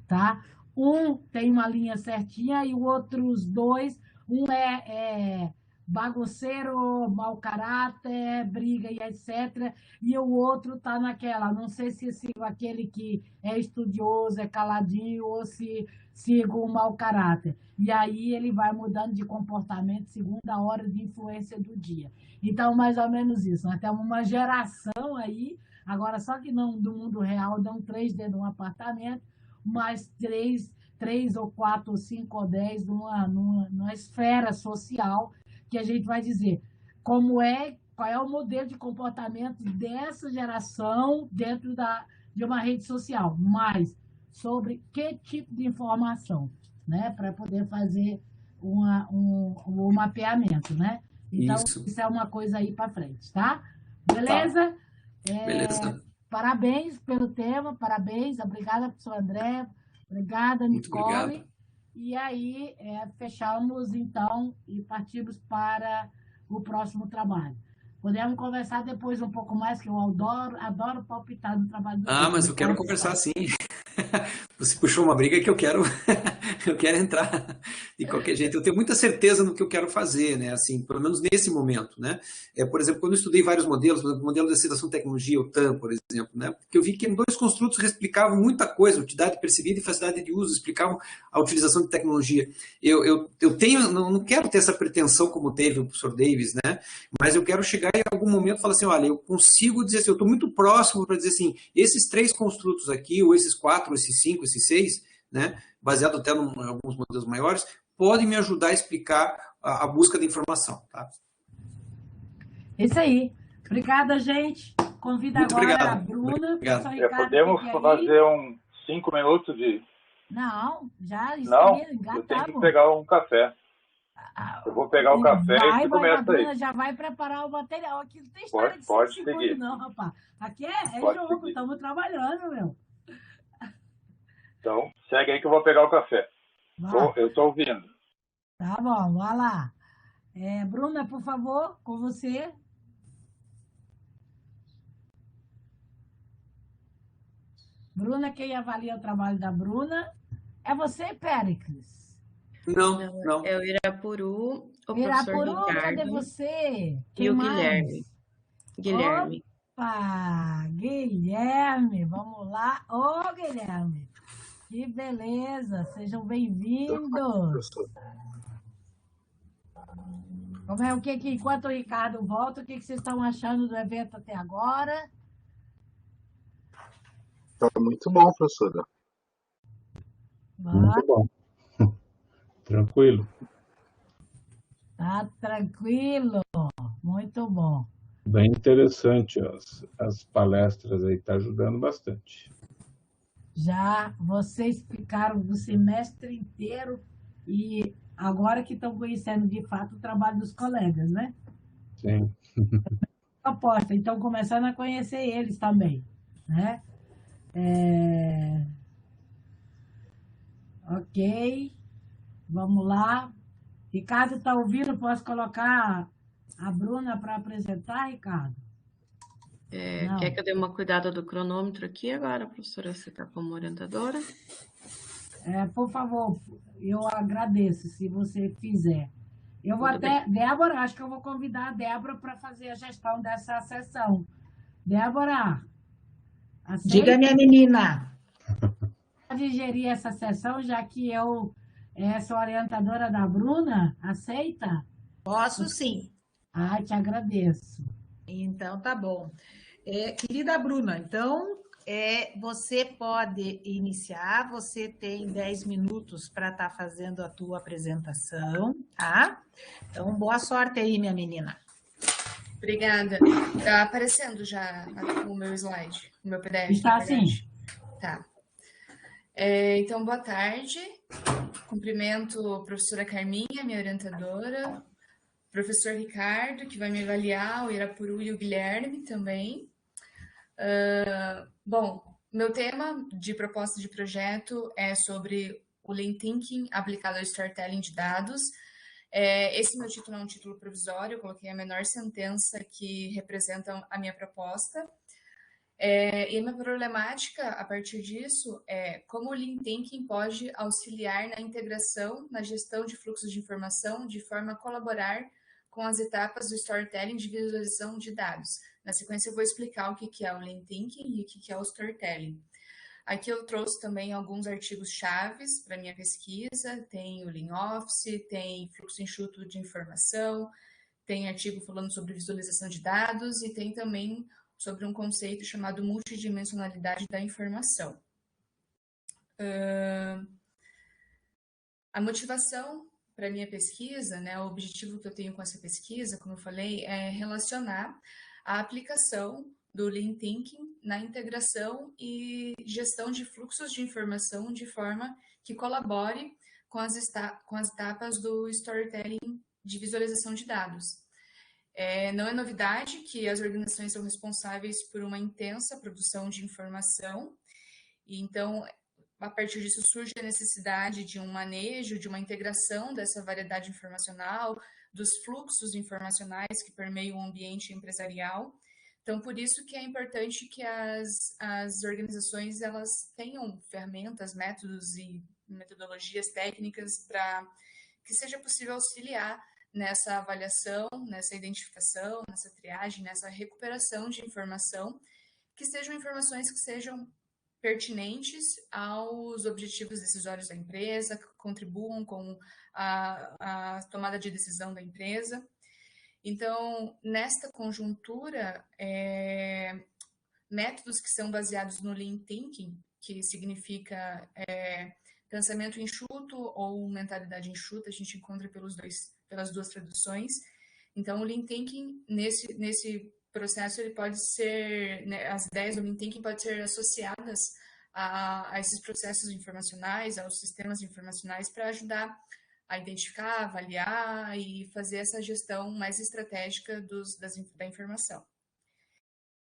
tá? Um tem uma linha certinha e os outros dois, um é bagunceiro, mau caráter, briga e etc. E o outro tá naquela, não sei se aquele que é estudioso, é caladinho, ou se siga o mau caráter. E aí ele vai mudando de comportamento segundo a hora de influência do dia. Então, mais ou menos isso. Nós temos uma geração aí, agora só que não do mundo real, dão 3 dentro de um apartamento, mais 3 ou 4 ou 5 ou 10 numa esfera social, que a gente vai dizer qual é o modelo de comportamento dessa geração dentro de uma rede social, mas sobre que tipo de informação, né, para poder fazer um mapeamento, né? Então, isso é uma coisa aí para frente, tá? Beleza? Tá. Beleza. Parabéns pelo tema, parabéns, obrigada, professor André, obrigada, Nicole. Obrigado. E aí, fechamos, então, e partimos para o próximo trabalho. Podemos conversar depois um pouco mais, que eu adoro palpitar no trabalho do mas eu quero conversar sim. Você puxou uma briga que eu quero entrar de qualquer jeito. Eu tenho muita certeza no que eu quero fazer, né? Assim, pelo menos nesse momento, né? Por exemplo, quando eu estudei vários modelos, por exemplo, o modelo de aceitação de tecnologia, o TAM, por exemplo, né? Que eu vi que 2 construtos explicavam muita coisa, utilidade percebida e facilidade de uso, explicavam a utilização de tecnologia. Eu não quero ter essa pretensão como teve o professor Davis, né? Mas eu quero chegar em algum momento e falar assim, olha, eu consigo dizer assim, eu estou muito próximo para dizer assim, esses 3 construtos aqui, ou esses 4, ou esses 5, esses 6, né, baseado até em alguns modelos maiores, podem me ajudar a explicar a busca da informação. Tá? Isso aí. Obrigada, gente. Convido muito agora obrigado. a Bruna. Podemos fazer 5 minutos de... Não, já Não, eu tenho que pegar um café. Eu vou pegar o café e você começa aí. Bruna já vai preparar o material. Aqui não tem história de 5 segundos, não, rapaz. Aqui é jogo, estamos trabalhando, meu. Então, segue aí que eu vou pegar o café. Eu estou ouvindo. Tá bom, vai lá. Bruna, por favor, com você. Bruna, quem avalia o trabalho da Bruna é você, Péricles? Não. É o Irapuru, o professor Ricardo. Cadê você? E o Guilherme. Opa, Guilherme, vamos lá. Ô, Guilherme, que beleza, sejam bem-vindos. Enquanto o Ricardo volta, o que vocês estão achando do evento até agora? Tá muito bom, professora. Muito bom. Tranquilo. Tá tranquilo, muito bom. Bem interessante as palestras aí, tá ajudando bastante. Já vocês ficaram o semestre inteiro e agora que estão conhecendo de fato o trabalho dos colegas, né? Sim. Aposta, então começando a conhecer eles também, né? Ok, vamos lá. Ricardo está ouvindo? Posso colocar a Bruna para apresentar, Ricardo? Quer que eu dê uma cuidada do cronômetro aqui agora, professora? Você está como orientadora? Por favor, eu agradeço se você fizer. Eu vou Débora, acho que eu vou convidar a Débora para fazer a gestão dessa sessão. Débora, aceita? Diga, minha menina. Pode gerir essa sessão, já que eu sou orientadora da Bruna? Aceita? Posso sim. Te agradeço. Então, tá bom. Querida Bruna, então, você pode iniciar, você tem 10 minutos para estar fazendo a tua apresentação, tá? Então, boa sorte aí, minha menina. Obrigada. Tá aparecendo já o meu slide, o meu PDF. Está sim. Tá. Então, boa tarde. Cumprimento a professora Carminha, minha orientadora, professor Ricardo, que vai me avaliar, o Irapuru e o Guilherme também. Bom, meu tema de proposta de projeto é sobre o Lean Thinking aplicado ao storytelling de dados. Esse meu título é um título provisório, eu coloquei a menor sentença que representa a minha proposta. E a minha problemática, a partir disso, é como o Lean Thinking pode auxiliar na integração, na gestão de fluxos de informação, de forma a colaborar com as etapas do storytelling de visualização de dados. Na sequência, eu vou explicar o que é o Lean Thinking e o que é o storytelling. Aqui eu trouxe também alguns artigos chaves para minha pesquisa, tem o Lean Office, tem fluxo enxuto de informação, tem artigo falando sobre visualização de dados e tem também sobre um conceito chamado multidimensionalidade da informação. A motivação para a minha pesquisa, né, o objetivo que eu tenho com essa pesquisa, como eu falei, é relacionar a aplicação do Lean Thinking na integração e gestão de fluxos de informação de forma que colabore com as etapas do storytelling de visualização de dados. Não é novidade que as organizações são responsáveis por uma intensa produção de informação, e então, a partir disso, surge a necessidade de um manejo, de uma integração dessa variedade informacional, dos fluxos informacionais que permeiam o ambiente empresarial. Então, por isso que é importante que as organizações elas tenham ferramentas, métodos e metodologias técnicas para que seja possível auxiliar nessa avaliação, nessa identificação, nessa triagem, nessa recuperação de informação, que sejam informações que sejam pertinentes aos objetivos decisórios da empresa, que contribuam com a tomada de decisão da empresa. Então, nesta conjuntura, métodos que são baseados no Lean Thinking, que significa pensamento enxuto ou mentalidade enxuta, a gente encontra pelas duas traduções. Então, o Lean Thinking, nesse processo, ele pode ser, né, as ideias do Lean Thinking podem ser associadas a esses processos informacionais, aos sistemas informacionais, para ajudar a identificar, avaliar e fazer essa gestão mais estratégica da informação.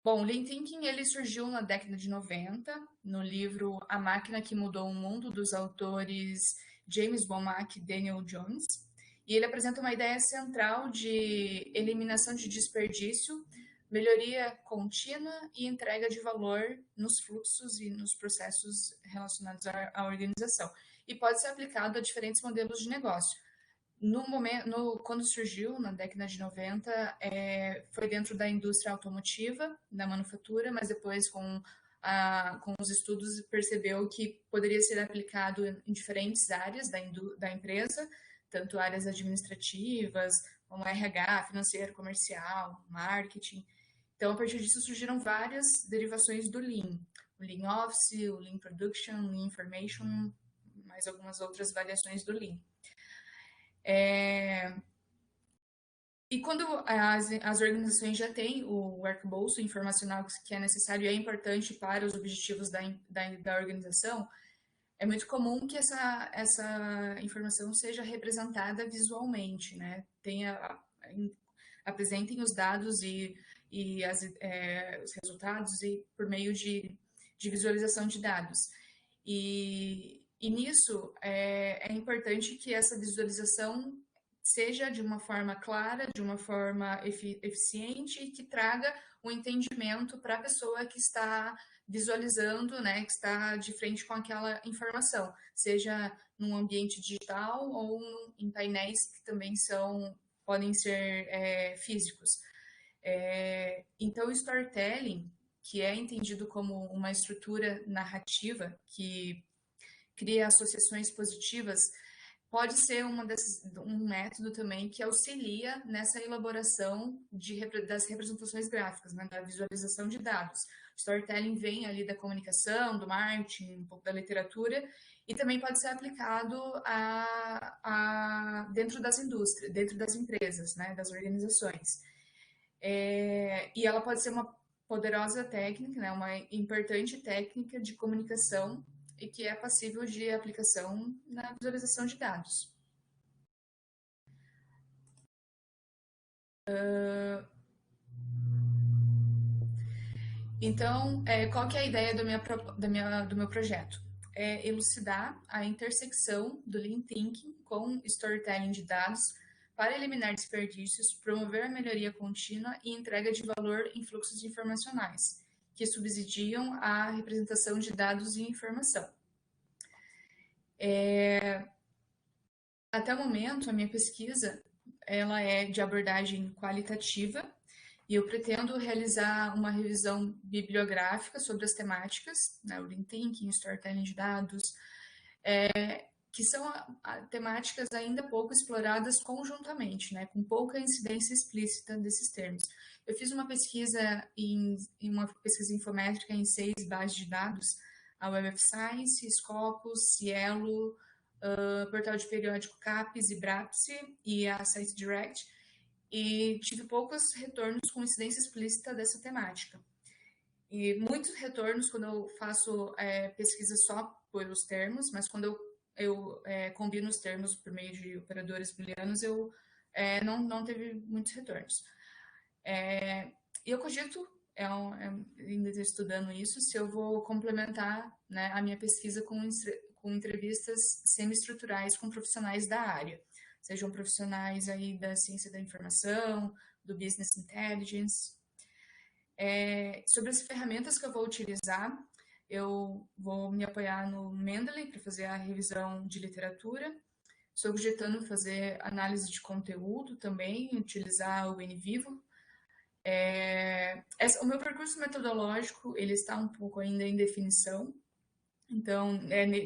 Bom, o Lean Thinking ele surgiu na década de 90, no livro A Máquina que Mudou o Mundo, dos autores James Womack e Daniel Jones, e ele apresenta uma ideia central de eliminação de desperdício, melhoria contínua e entrega de valor nos fluxos e nos processos relacionados à organização. E pode ser aplicado a diferentes modelos de negócio. Quando surgiu, na década de 90, foi dentro da indústria automotiva, da manufatura, mas depois, com os estudos, percebeu que poderia ser aplicado em diferentes áreas da empresa, tanto áreas administrativas, como RH, financeiro, comercial, marketing. Então, a partir disso, surgiram várias derivações do Lean. O Lean Office, o Lean Production, o Lean Information, mais algumas outras variações do Lean. E quando as organizações já têm o arcabouço informacional que é necessário e é importante para os objetivos da organização, é muito comum que essa informação seja representada visualmente, né? Apresentem os dados e os resultados por meio de visualização de dados. E nisso é importante que essa visualização seja de uma forma clara, de uma forma eficiente e que traga um entendimento para a pessoa que está visualizando, né, que está de frente com aquela informação, seja num ambiente digital ou em painéis que também podem ser físicos. Então, o storytelling, que é entendido como uma estrutura narrativa que cria associações positivas, pode ser um método também que auxilia nessa elaboração das representações gráficas, né, da visualização de dados. Storytelling vem ali da comunicação, do marketing, um pouco da literatura, e também pode ser aplicado dentro das indústrias, dentro das empresas, né, das organizações. E ela pode ser uma poderosa técnica, né, uma importante técnica de comunicação e que é passível de aplicação na visualização de dados. Então, qual que é a ideia do meu projeto? É elucidar a intersecção do Lean Thinking com Storytelling de dados para eliminar desperdícios, promover a melhoria contínua e entrega de valor em fluxos informacionais, que subsidiam a representação de dados e informação. Até o momento, a minha pesquisa ela é de abordagem qualitativa e eu pretendo realizar uma revisão bibliográfica sobre as temáticas, né, o Lean Thinking, Storytelling de dados, que são temáticas ainda pouco exploradas conjuntamente, né, com pouca incidência explícita desses termos. Eu fiz uma pesquisa uma pesquisa infométrica em 6 bases de dados, a Web of Science, Scopus, Cielo, Portal de Periódico CAPES e BRAPSE e a ScienceDirect, e tive poucos retornos com incidência explícita dessa temática. E muitos retornos quando eu faço pesquisa só pelos termos, mas quando eu combino os termos por meio de operadores booleanos, eu não teve muitos retornos. E eu cogito, ainda estou estudando isso, se eu vou complementar, né, a minha pesquisa com entrevistas semi-estruturais com profissionais da área, sejam profissionais aí da ciência da informação, do business intelligence. Sobre as ferramentas que eu vou utilizar, eu vou me apoiar no Mendeley para fazer a revisão de literatura. Estou cogitando fazer análise de conteúdo também, utilizar o NVivo. O meu percurso metodológico ele está um pouco ainda em definição. Então,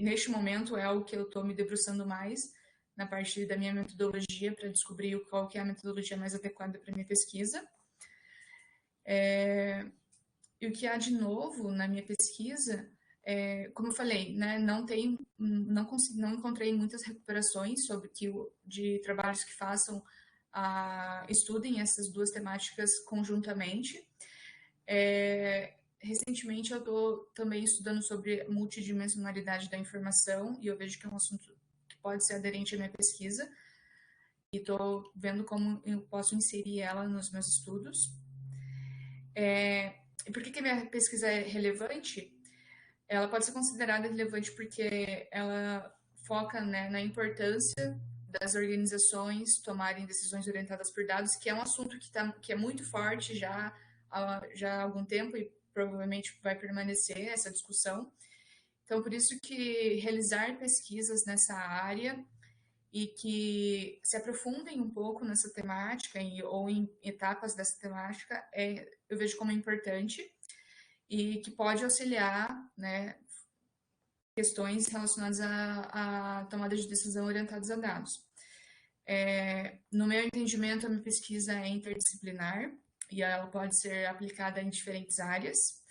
neste momento é o que eu estou me debruçando mais na parte da minha metodologia para descobrir qual que é a metodologia mais adequada para a minha pesquisa. E o que há de novo na minha pesquisa, como eu falei, né, não encontrei muitas recuperações de trabalhos que estudem essas duas temáticas conjuntamente. Recentemente eu estou também estudando sobre multidimensionalidade da informação e eu vejo que é um assunto que pode ser aderente à minha pesquisa e estou vendo como eu posso inserir ela nos meus estudos. E por que a minha pesquisa é relevante? Ela pode ser considerada relevante porque ela foca, né, na importância das organizações tomarem decisões orientadas por dados, que é um assunto que é muito forte já há algum tempo e provavelmente vai permanecer essa discussão. Então, por isso que realizar pesquisas nessa área e que se aprofundem um pouco nessa temática ou em etapas dessa temática, eu vejo como importante e que pode auxiliar, né, questões relacionadas à tomada de decisão orientadas a dados. No meu entendimento, a minha pesquisa é interdisciplinar e ela pode ser aplicada em diferentes áreas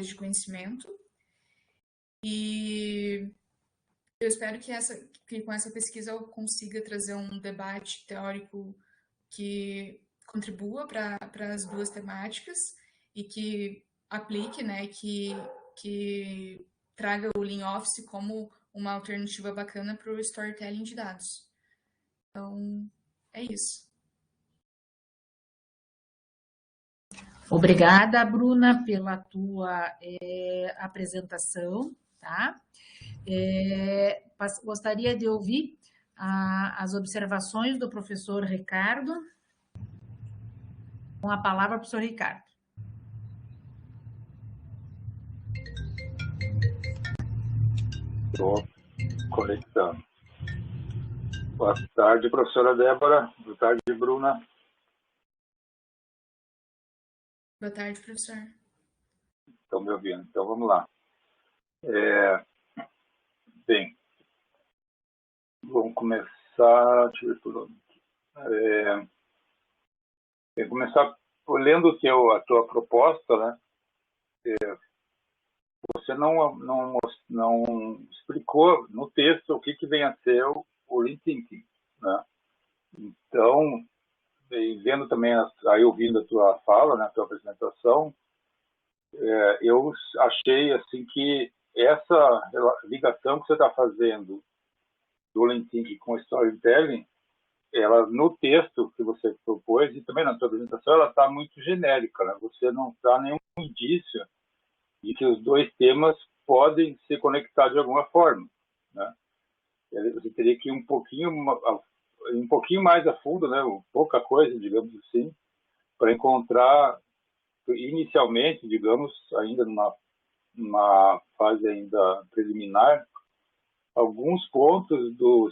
de conhecimento. E eu espero que com essa pesquisa eu consiga trazer um debate teórico que contribua para as duas temáticas e que aplique, né, que traga o Lean Office como uma alternativa bacana para o storytelling de dados. Então, é isso. Obrigada, Bruna, pela tua apresentação, tá? Gostaria de ouvir as observações do professor Ricardo. Com a palavra, professor Ricardo. Estou conectando. Boa tarde, professora Débora. Boa tarde, Bruna. Boa tarde, professor. Estão me ouvindo? Então, vamos lá. Bem, vamos começar começar, deixa eu começar lendo a tua proposta, né? Você não explicou no texto o que vem a ser o Lean Thinking, né? Então, vendo também, aí ouvindo a tua fala, né, a tua apresentação, eu achei assim que essa ligação que você está fazendo do Lean Thinking com o Storytelling, ela no texto que você propôs e também na tua apresentação, ela está muito genérica, né? Você não dá nenhum indício de que os dois temas podem se conectar de alguma forma, né? Você teria que ir um pouquinho mais a fundo, né? Pouca coisa, digamos assim, para encontrar inicialmente, digamos, ainda numa fase ainda preliminar, alguns pontos do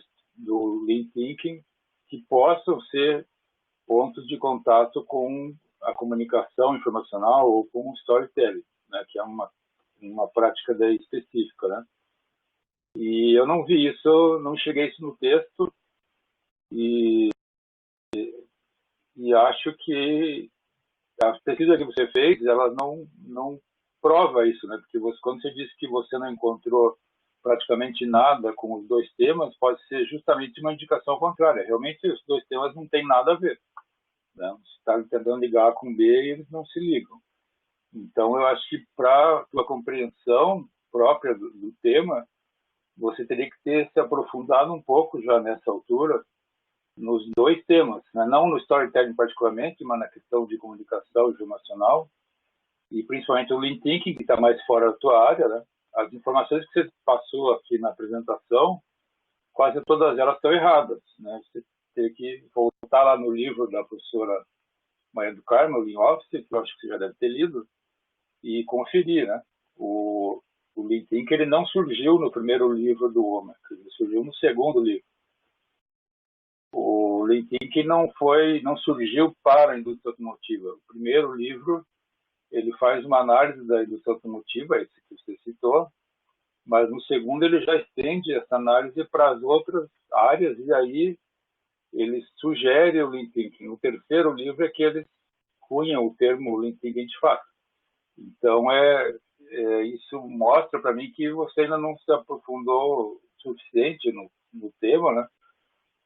Lean Thinking que possam ser pontos de contato com a comunicação informacional ou com o storytelling, né, que é uma prática daí específica, né? E eu não vi isso, não enxerguei isso no texto e acho que a pesquisa que você fez, ela não prova isso, né? Porque quando você disse que você não encontrou praticamente nada com os dois temas, pode ser justamente uma indicação contrária. Realmente, os dois temas não têm nada a ver, né? Você está tentando ligar com B e eles não se ligam. Então, eu acho que para a tua compreensão própria do tema, você teria que ter se aprofundado um pouco já nessa altura nos dois temas, né? Não no storytelling particularmente, mas na questão de comunicação informacional e principalmente o Lean Thinking, que está mais fora da tua área, né? As informações que você passou aqui na apresentação, quase todas elas estão erradas, né? Você tem que voltar lá no livro da professora Maria do Carmo, o Lean Office, que eu acho que você já deve ter lido, e conferir, né? O Lean Thinking, ele não surgiu no primeiro livro do Homer, ele surgiu no segundo livro. O Lean Thinking não surgiu para a indústria automotiva. O primeiro livro, ele faz uma análise da indústria automotiva, esse que você citou, mas no segundo ele já estende essa análise para as outras áreas e aí ele sugere o Lean Thinking. No terceiro livro é que eles cunham o termo Lean Thinking de fato. Então, isso mostra para mim que você ainda não se aprofundou o suficiente no tema, né,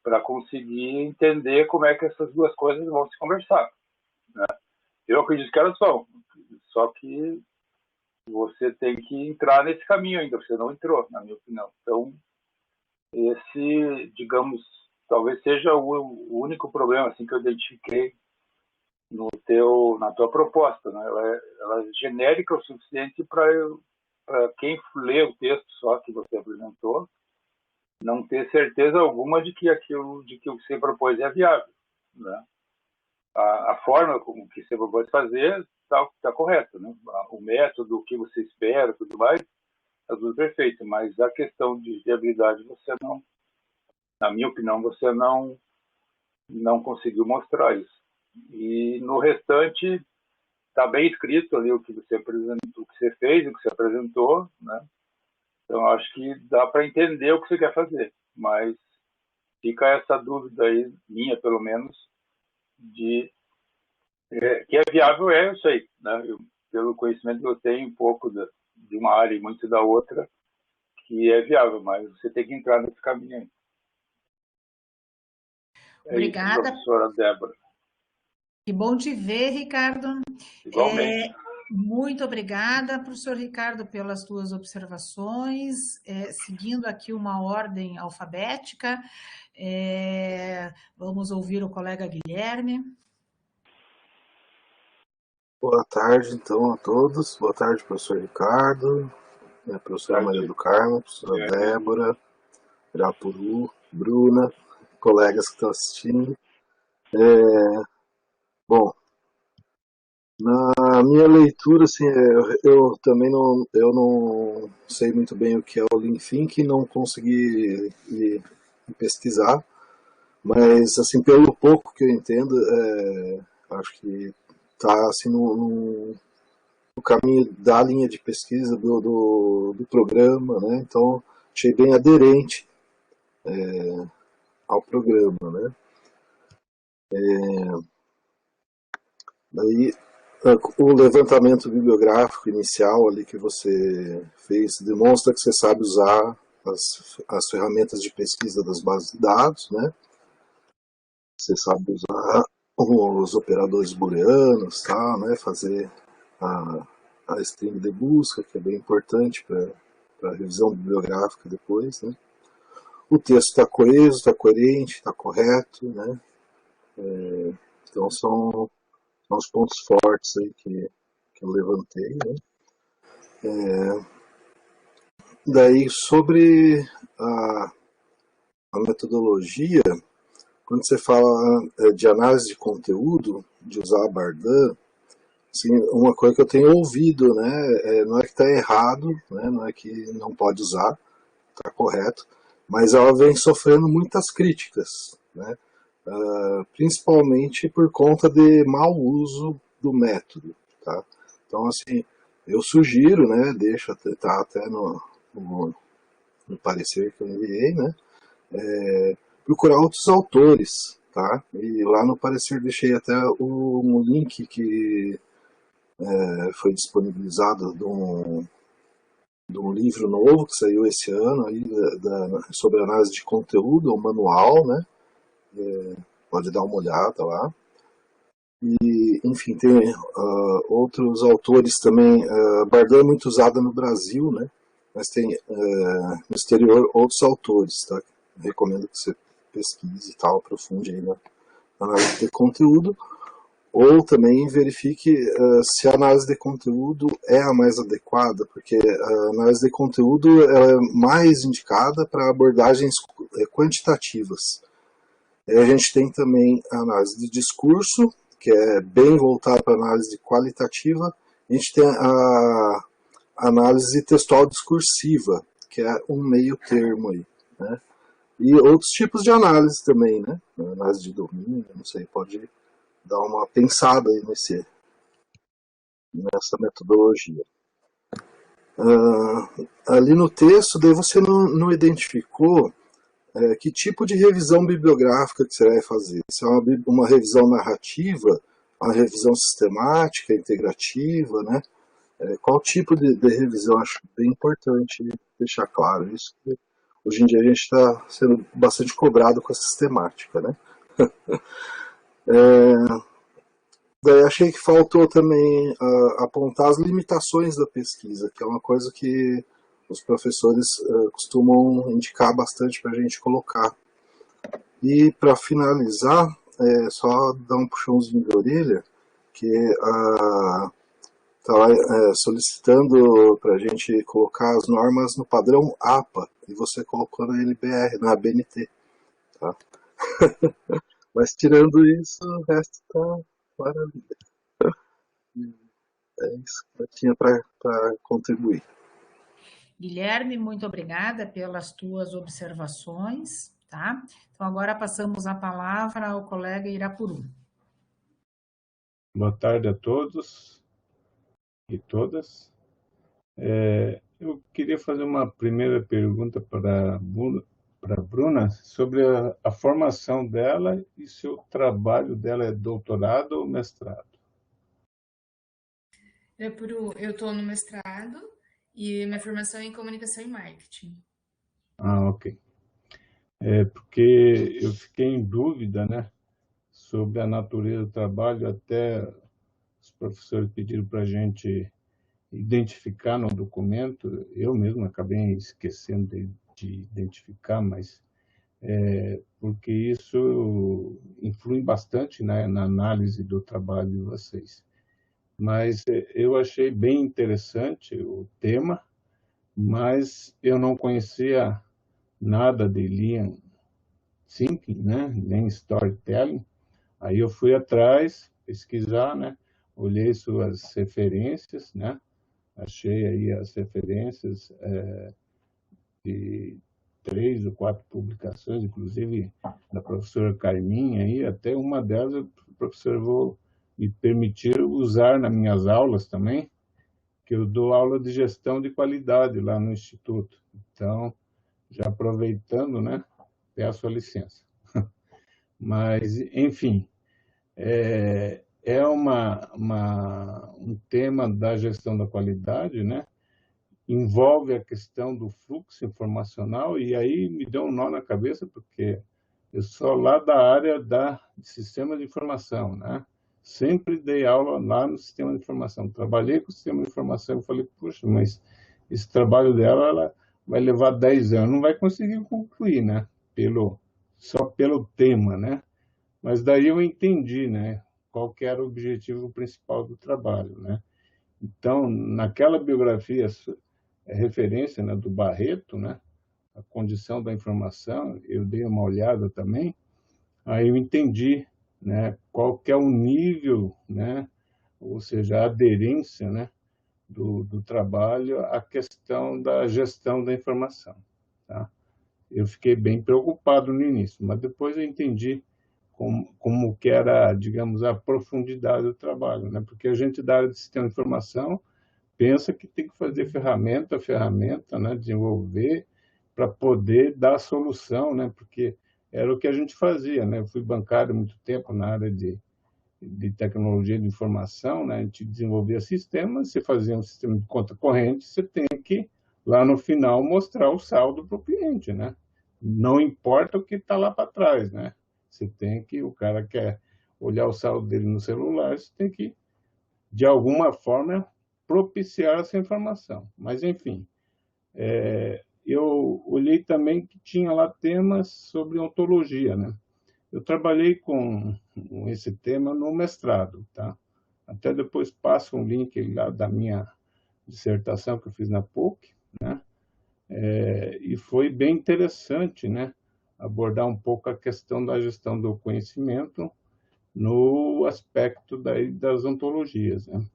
para conseguir entender como é que essas duas coisas vão se conversar, né? Eu acredito que elas vão, só que você tem que entrar nesse caminho ainda, você não entrou, na minha opinião. Então, esse, digamos, talvez seja o único problema assim, que eu identifiquei na tua proposta, né? Ela é genérica o suficiente para quem lê o texto só que você apresentou não ter certeza alguma de que o que você propôs é viável, né? A forma como que você propôs fazer está correta, né? O método, o que você espera, tudo mais, está tudo perfeito, mas a questão de viabilidade você não, na minha opinião, você não conseguiu mostrar isso. E no restante está bem escrito ali o que você apresentou, o que você fez, o que você apresentou, né? Então acho que dá para entender o que você quer fazer, mas fica essa dúvida aí, minha pelo menos, de que é viável, eu sei, né? Pelo conhecimento que eu tenho um pouco de uma área e muito da outra, que é viável, mas você tem que entrar nesse caminho aí. Obrigada. Isso, professora Débora. Que bom te ver, Ricardo. Igualmente. Muito obrigada, professor Ricardo, pelas tuas observações. Seguindo aqui uma ordem alfabética, vamos ouvir o colega Guilherme. Boa tarde, então, a todos. Boa tarde, professor Ricardo, professora Maria do Carmo, professora Débora, Irapuru, Bruna, colegas que estão assistindo. Bom, na minha leitura, assim, eu também não sei muito bem o que é o Lean Thinking, não consegui pesquisar, mas, assim, pelo pouco que eu entendo, acho que está assim, no caminho da linha de pesquisa do programa, né? Então achei bem aderente ao programa, né? Daí, o levantamento bibliográfico inicial ali que você fez demonstra que você sabe usar as ferramentas de pesquisa das bases de dados, né? Você sabe usar os operadores booleanos, tá, né? Fazer a string de busca, que é bem importante para a revisão bibliográfica depois, né? O texto está coeso, está coerente, está correto, né? Então são os pontos fortes aí que eu levantei, né? Daí sobre a metodologia, quando você fala de análise de conteúdo, de usar a Bardan, assim, uma coisa que eu tenho ouvido, né, não é que está errado, né, não é que não pode usar, está correto, mas ela vem sofrendo muitas críticas, né, principalmente por conta de mau uso do método, tá? Então, assim, eu sugiro, né, deixa tá até no parecer que eu enviei, né, procurar outros autores, tá? E lá no parecer deixei até um link que foi disponibilizado de um livro novo que saiu esse ano aí, sobre análise de conteúdo, um manual, né? Pode dar uma olhada lá. E, enfim, tem outros autores também. Bardan é muito usada no Brasil, né? Mas tem no exterior outros autores, tá? Recomendo que você pesquise e tal, aprofunde aí na análise de conteúdo, ou também verifique se a análise de conteúdo é a mais adequada, porque a análise de conteúdo ela é mais indicada para abordagens quantitativas. A gente tem também a análise de discurso, que é bem voltada para a análise qualitativa. A gente tem a análise textual discursiva, que é um meio termo aí, né? E outros tipos de análise também, né? Análise de domínio, não sei, pode dar uma pensada aí nessa metodologia. Ali no texto, daí você não identificou que tipo de revisão bibliográfica que você vai fazer. Se é uma revisão narrativa, uma revisão sistemática, integrativa, né? Qual tipo de revisão? Acho bem importante deixar claro isso. Hoje em dia a gente está sendo bastante cobrado com a sistemática, né? Daí achei que faltou também apontar as limitações da pesquisa, que é uma coisa que os professores costumam indicar bastante para a gente colocar. E para finalizar, só dar um puxãozinho de orelha, que está solicitando para a gente colocar as normas no padrão APA, e você colocou na NBR, na BNT. Tá? Mas tirando isso, o resto está maravilha. É isso que eu tinha para contribuir. Guilherme, muito obrigada pelas tuas observações, tá? Então agora passamos a palavra ao colega Irapuru. Boa tarde a todos e todas. Eu queria fazer uma primeira pergunta para a Bruna sobre a formação dela e se o trabalho dela é doutorado ou mestrado. Eu estou no mestrado e minha formação é em comunicação e marketing. Ok. Porque eu fiquei em dúvida, né, sobre a natureza do trabalho, até os professores pediram para a gente identificar no documento, eu mesmo acabei esquecendo de identificar, mas porque isso influi bastante, né, na análise do trabalho de vocês. Mas eu achei bem interessante o tema, mas eu não conhecia nada de Lean Thinking, né, nem Storytelling. Aí eu fui atrás, pesquisar, né, olhei suas referências, né, achei aí as referências de 3 ou 4 publicações, inclusive da professora Carminha, aí, até uma delas, professor, eu vou me permitir usar nas minhas aulas também, que eu dou aula de gestão de qualidade lá no Instituto. Então, já aproveitando, né, peço a licença. Mas, enfim, é um tema da gestão da qualidade, né? Envolve a questão do fluxo informacional, e aí me deu um nó na cabeça, porque eu sou lá da área de sistema de informação, né? Sempre dei aula lá no sistema de informação. Trabalhei com o sistema de informação, eu falei, puxa, mas esse trabalho dela, ela vai levar 10 anos, não vai conseguir concluir, né? Só pelo tema, né? Mas daí eu entendi, né? Qual que era o objetivo principal do trabalho, né? Então, naquela biografia, referência, né, do Barreto, né? A condição da informação, eu dei uma olhada também, aí eu entendi, né, qual que é o nível, né, ou seja, a aderência, né, do trabalho à questão da gestão da informação. Tá? Eu fiquei bem preocupado no início, mas depois eu entendi como que era, digamos, a profundidade do trabalho, né? Porque a gente da área de sistema de informação pensa que tem que fazer ferramenta, né, desenvolver para poder dar solução, né? Porque era o que a gente fazia, né? Eu fui bancário há muito tempo na área de tecnologia de informação, né? A gente desenvolvia sistemas, você fazia um sistema de conta corrente, você tem que, lá no final, mostrar o saldo para o cliente, né? Não importa o que está lá para trás, né? Você tem que, o cara quer olhar o saldo dele no celular, você tem que, de alguma forma, propiciar essa informação. Mas, enfim, eu olhei também que tinha lá temas sobre ontologia, né? Eu trabalhei com esse tema no mestrado, tá? Até depois passo um link lá da minha dissertação que eu fiz na PUC, né? E foi bem interessante, né? Abordar um pouco a questão da gestão do conhecimento no aspecto das ontologias, né?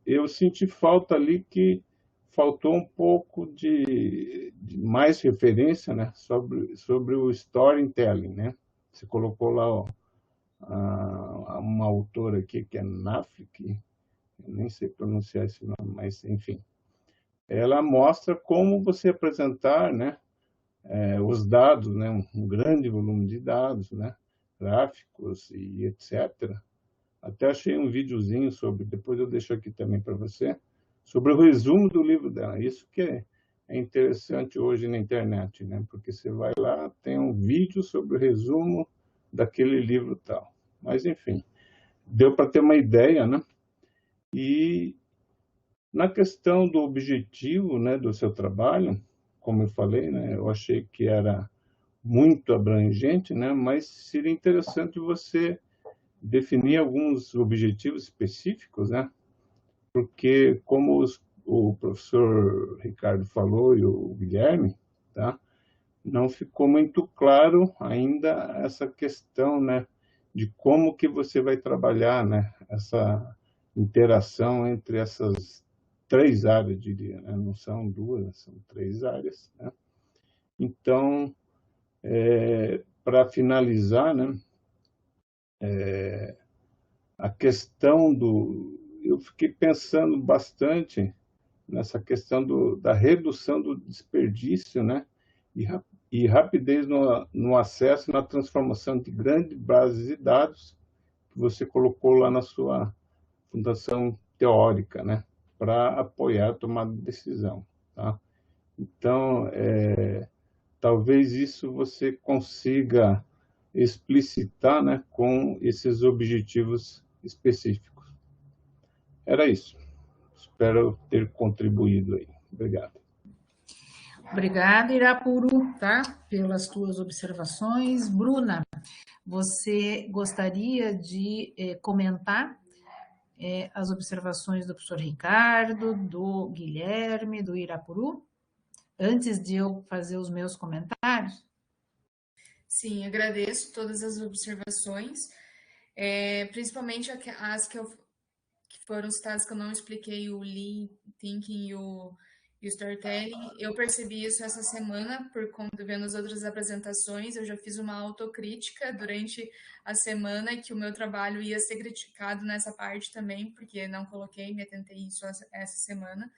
Eu senti falta ali que faltou um pouco de mais referência, né, sobre o storytelling, né? Você colocou lá, ó, uma autora aqui que é Nafik, eu nem sei pronunciar esse nome, mas enfim. Ela mostra como você apresentar, né, os dados, né, um grande volume de dados, né, gráficos e etc. Até achei um videozinho sobre, depois eu deixo aqui também para você, sobre o resumo do livro dela. Isso que é interessante hoje na internet, né? Porque você vai lá, tem um vídeo sobre o resumo daquele livro tal. Mas, enfim, deu para ter uma ideia, né? E na questão do objetivo, né, do seu trabalho, como eu falei, né, eu achei que era muito abrangente, né? Mas seria interessante você definir alguns objetivos específicos, né? Porque, como o professor Ricardo falou e o Guilherme, tá? Não ficou muito claro ainda essa questão, né? De como que você vai trabalhar, né? Essa interação entre essas 3 áreas, diria, né? Não são 2, são 3 áreas, né? Então, para finalizar, né? A questão eu fiquei pensando bastante nessa questão da redução do desperdício, né? E rapidez no acesso, na transformação de grandes bases de dados que você colocou lá na sua fundação teórica, né? Para apoiar a tomada de decisão, tá? Então, talvez isso você consiga explicitar, né, com esses objetivos específicos. Era isso. Espero ter contribuído aí. Obrigado. Obrigada, Irapuru, tá? Pelas tuas observações. Bruna, você gostaria de comentar as observações do professor Ricardo, do Guilherme, do Irapuru, antes de eu fazer os meus comentários? Sim, agradeço todas as observações, principalmente as que foram citadas que eu não expliquei, o Lean Thinking e o Storytelling. Eu percebi isso essa semana, por conta vendo as outras apresentações. Eu já fiz uma autocrítica durante a semana, que o meu trabalho ia ser criticado nessa parte também, porque não coloquei, me atentei isso essa semana.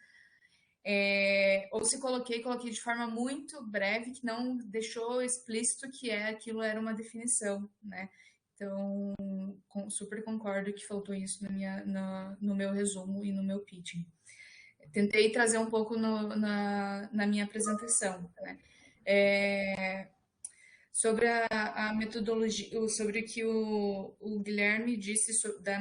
ou se coloquei de forma muito breve, que não deixou explícito que aquilo era uma definição, né? Então, super concordo que faltou isso no meu resumo e no meu pitching. Tentei trazer um pouco na minha apresentação, né? Sobre a metodologia, sobre o que o Guilherme disse da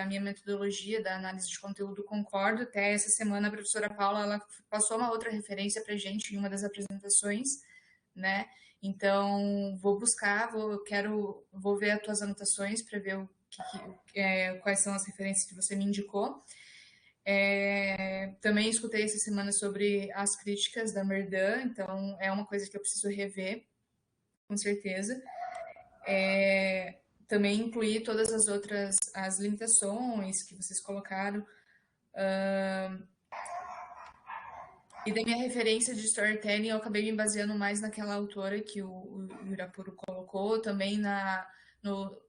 minha metodologia, da análise de conteúdo, concordo. Até essa semana a professora Paula ela passou uma outra referência para a gente em uma das apresentações, né? Então, vou buscar, vou ver as tuas anotações para ver quais são as referências que você me indicou. Também escutei essa semana sobre as críticas da Merdan, então é uma coisa que eu preciso rever, com certeza. Também incluir todas as limitações que vocês colocaram. E da minha referência de storytelling, eu acabei me baseando mais naquela autora que o Irapuru colocou, também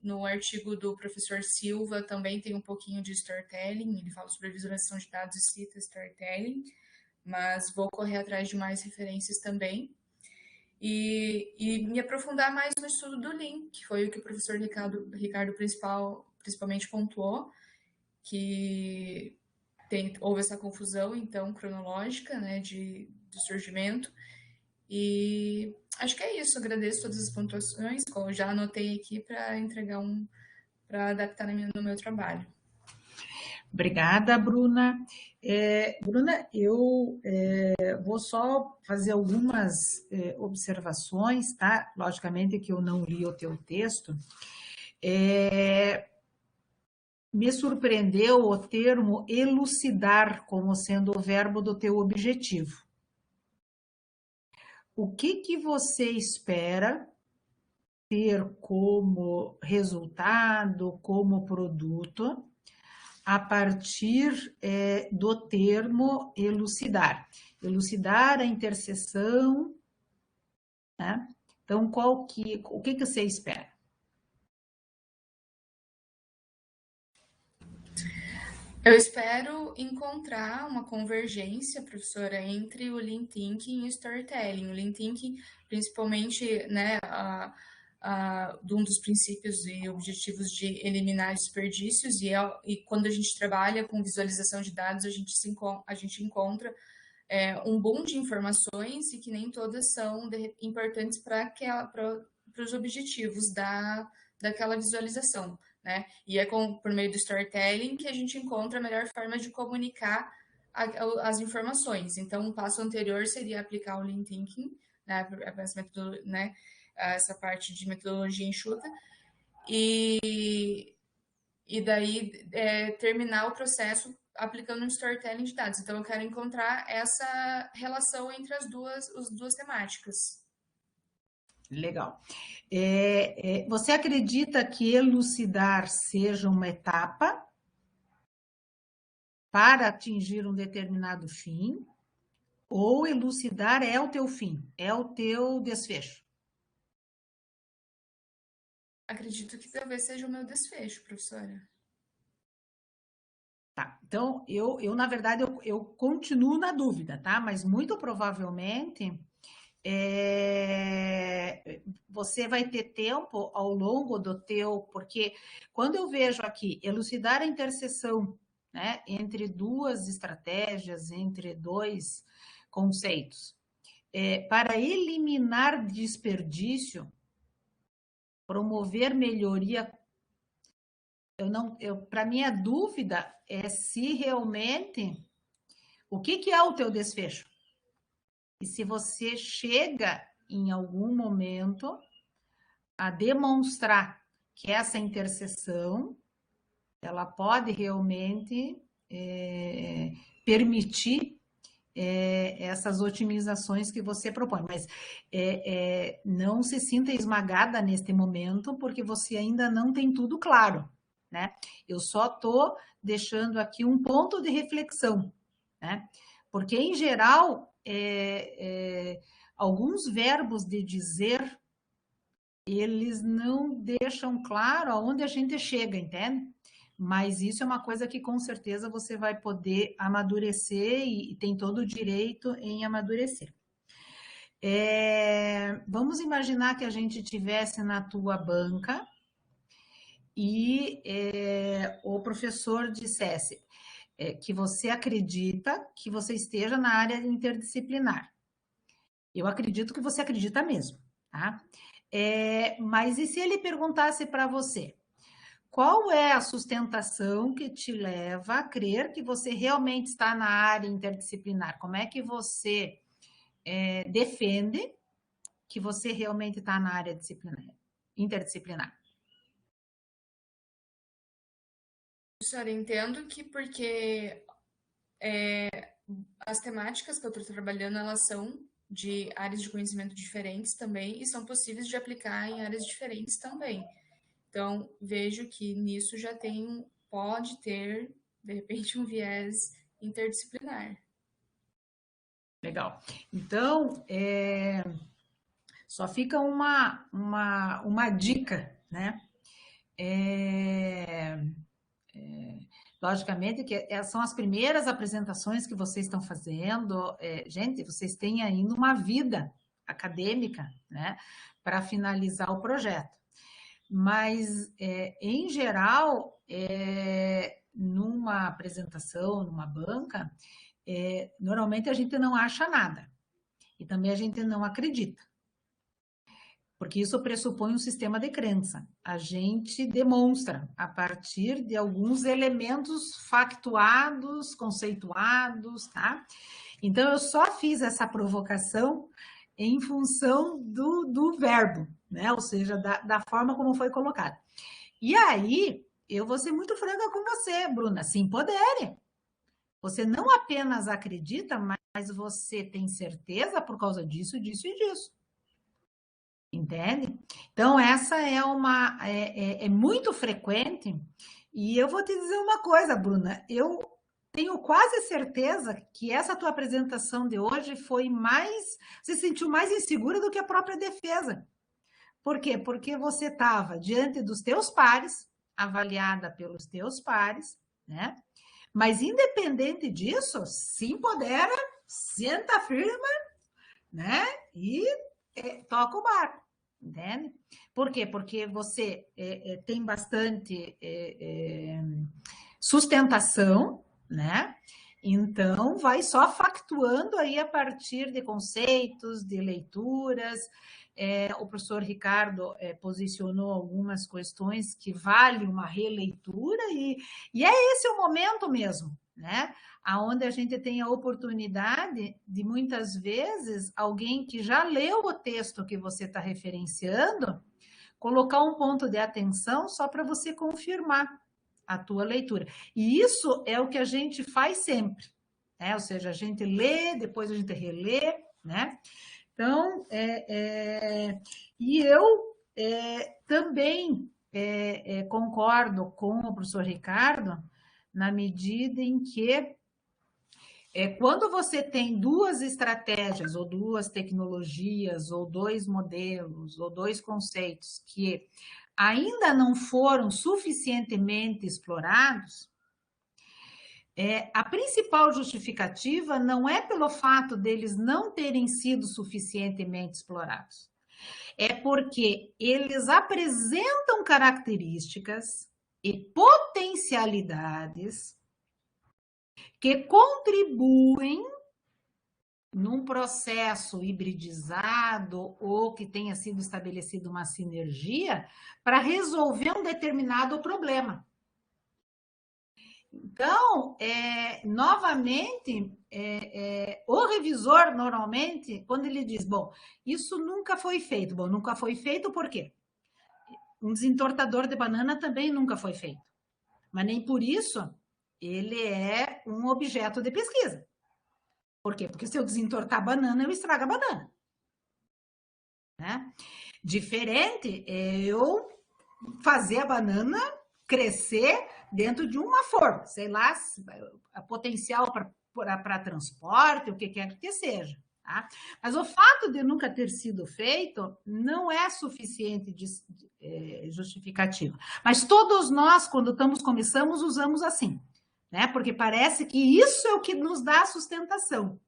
no artigo do professor Silva, também tem um pouquinho de storytelling, ele fala sobre visualização de dados e cita storytelling, mas vou correr atrás de mais referências também. E me aprofundar mais no estudo do Lean, que foi o que o professor Ricardo principalmente pontuou, que houve essa confusão, então, cronológica, né, do surgimento. E acho que é isso. Agradeço todas as pontuações, que eu já anotei aqui para entregar para adaptar no meu trabalho. Obrigada, Bruna. Bruna, eu vou só fazer algumas observações, tá? Logicamente que eu não li o teu texto. Me surpreendeu o termo elucidar como sendo o verbo do teu objetivo. O que você espera ter como resultado, como produto, a partir do termo elucidar? Elucidar a interseção, né? Então, o que você espera? Eu espero encontrar uma convergência, professora, entre o Lean Thinking e o Storytelling. O Lean Thinking, principalmente, né, um dos princípios e objetivos de eliminar desperdícios, e quando a gente trabalha com visualização de dados, a gente encontra um boom de informações e que nem todas são importantes para os objetivos daquela visualização. Né? E por meio do storytelling que a gente encontra a melhor forma de comunicar as informações. Então, o passo anterior seria aplicar o Lean Thinking, né, essa parte de metodologia enxuta, e daí terminar o processo aplicando um storytelling de dados. Então, eu quero encontrar essa relação entre as duas temáticas. Legal. Você acredita que elucidar seja uma etapa para atingir um determinado fim, ou elucidar é o teu fim, é o teu desfecho? Acredito que talvez seja o meu desfecho, professora. Tá, então, eu na verdade, eu continuo na dúvida, tá? Mas muito provavelmente você vai ter tempo ao longo do porque quando eu vejo aqui elucidar a interseção, né, entre duas estratégias, entre dois conceitos, para eliminar desperdício, promover melhoria, para mim a dúvida é se realmente o que é o teu desfecho. E se você chega em algum momento a demonstrar que essa interseção ela pode realmente permitir essas otimizações que você propõe. Mas não se sinta esmagada neste momento, porque você ainda não tem tudo claro, né? Eu só estou deixando aqui um ponto de reflexão, né? Porque, em geral, alguns verbos de dizer, eles não deixam claro aonde a gente chega, entende? mas isso é uma coisa que com certeza você vai poder amadurecer e tem todo o direito em amadurecer. Vamos imaginar que a gente tivesse na tua banca e o professor dissesse que você acredita que você esteja na área interdisciplinar. Eu acredito que você acredita mesmo, tá? Mas e se ele perguntasse para você, qual é a sustentação que te leva a crer que você realmente está na área interdisciplinar? Como é que você defende que você realmente está na área interdisciplinar? Professora, entendo que porque as temáticas que eu estou trabalhando, elas são de áreas de conhecimento diferentes também e são possíveis de aplicar em áreas diferentes também. Então, vejo que nisso já pode ter, de repente, um viés interdisciplinar. Legal. Então, só fica uma dica, né? Logicamente que são as primeiras apresentações que vocês estão fazendo. Gente, vocês têm ainda uma vida acadêmica, né, para finalizar o projeto. Mas, em geral, numa apresentação, numa banca, normalmente a gente não acha nada. E também a gente não acredita. Porque isso pressupõe um sistema de crença. A gente demonstra a partir de alguns elementos factuados, conceituados, tá? Então, eu só fiz essa provocação em função do verbo, né? Ou seja, da forma como foi colocado. E aí, eu vou ser muito franca com você, Bruna, se empodere. Você não apenas acredita, mas você tem certeza por causa disso, disso e disso. Entende? Então, essa é muito frequente, e eu vou te dizer uma coisa, Bruna, eu tenho quase certeza que essa tua apresentação de hoje se sentiu mais insegura do que a própria defesa. Por quê? Porque você estava diante dos teus pares, avaliada pelos teus pares, né? Mas independente disso, se empodera, senta firme, né? E toca o barco, entende? Por quê? Porque você tem bastante sustentação, né? Então, vai só factuando aí a partir de conceitos, de leituras. O professor Ricardo posicionou algumas questões que vale uma releitura e é esse o momento mesmo, né? Aonde a gente tem a oportunidade de, muitas vezes, alguém que já leu o texto que você está referenciando, colocar um ponto de atenção só para você confirmar a tua leitura. E isso é o que a gente faz sempre, né? Ou seja, a gente lê, depois a gente relê, né? Então, e eu também concordo com o professor Ricardo na medida em que quando você tem duas estratégias, ou duas tecnologias, ou dois modelos, ou dois conceitos que ainda não foram suficientemente explorados, a principal justificativa não é pelo fato deles não terem sido suficientemente explorados. É porque eles apresentam características e potencialidades que contribuem num processo hibridizado ou que tenha sido estabelecida uma sinergia para resolver um determinado problema. Então, novamente, o revisor, normalmente, quando ele diz, bom, isso nunca foi feito. Bom, nunca foi feito por quê? Um desentortador de banana também nunca foi feito. Mas nem por isso ele é um objeto de pesquisa. Por quê? Porque se eu desentortar a banana, eu estrago a banana. Né? Diferente é eu fazer a banana crescer dentro de uma forma, sei lá, a potencial para transporte, o que quer que seja. Tá? Mas o fato de nunca ter sido feito não é suficiente justificativa. Mas todos nós, quando começamos, usamos assim, né? Porque parece que isso é o que nos dá a sustentação.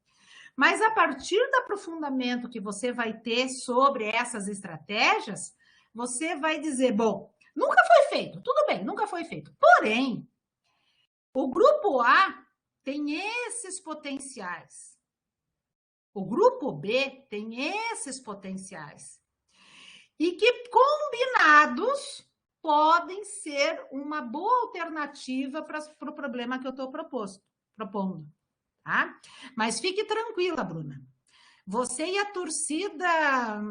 Mas a partir do aprofundamento que você vai ter sobre essas estratégias, você vai dizer, bom, nunca foi feito, tudo bem, nunca foi feito. Porém, o grupo A tem esses potenciais. O grupo B tem esses potenciais. E que combinados podem ser uma boa alternativa para o problema que eu estou propondo. Tá? Mas fique tranquila, Bruna. Você e a torcida,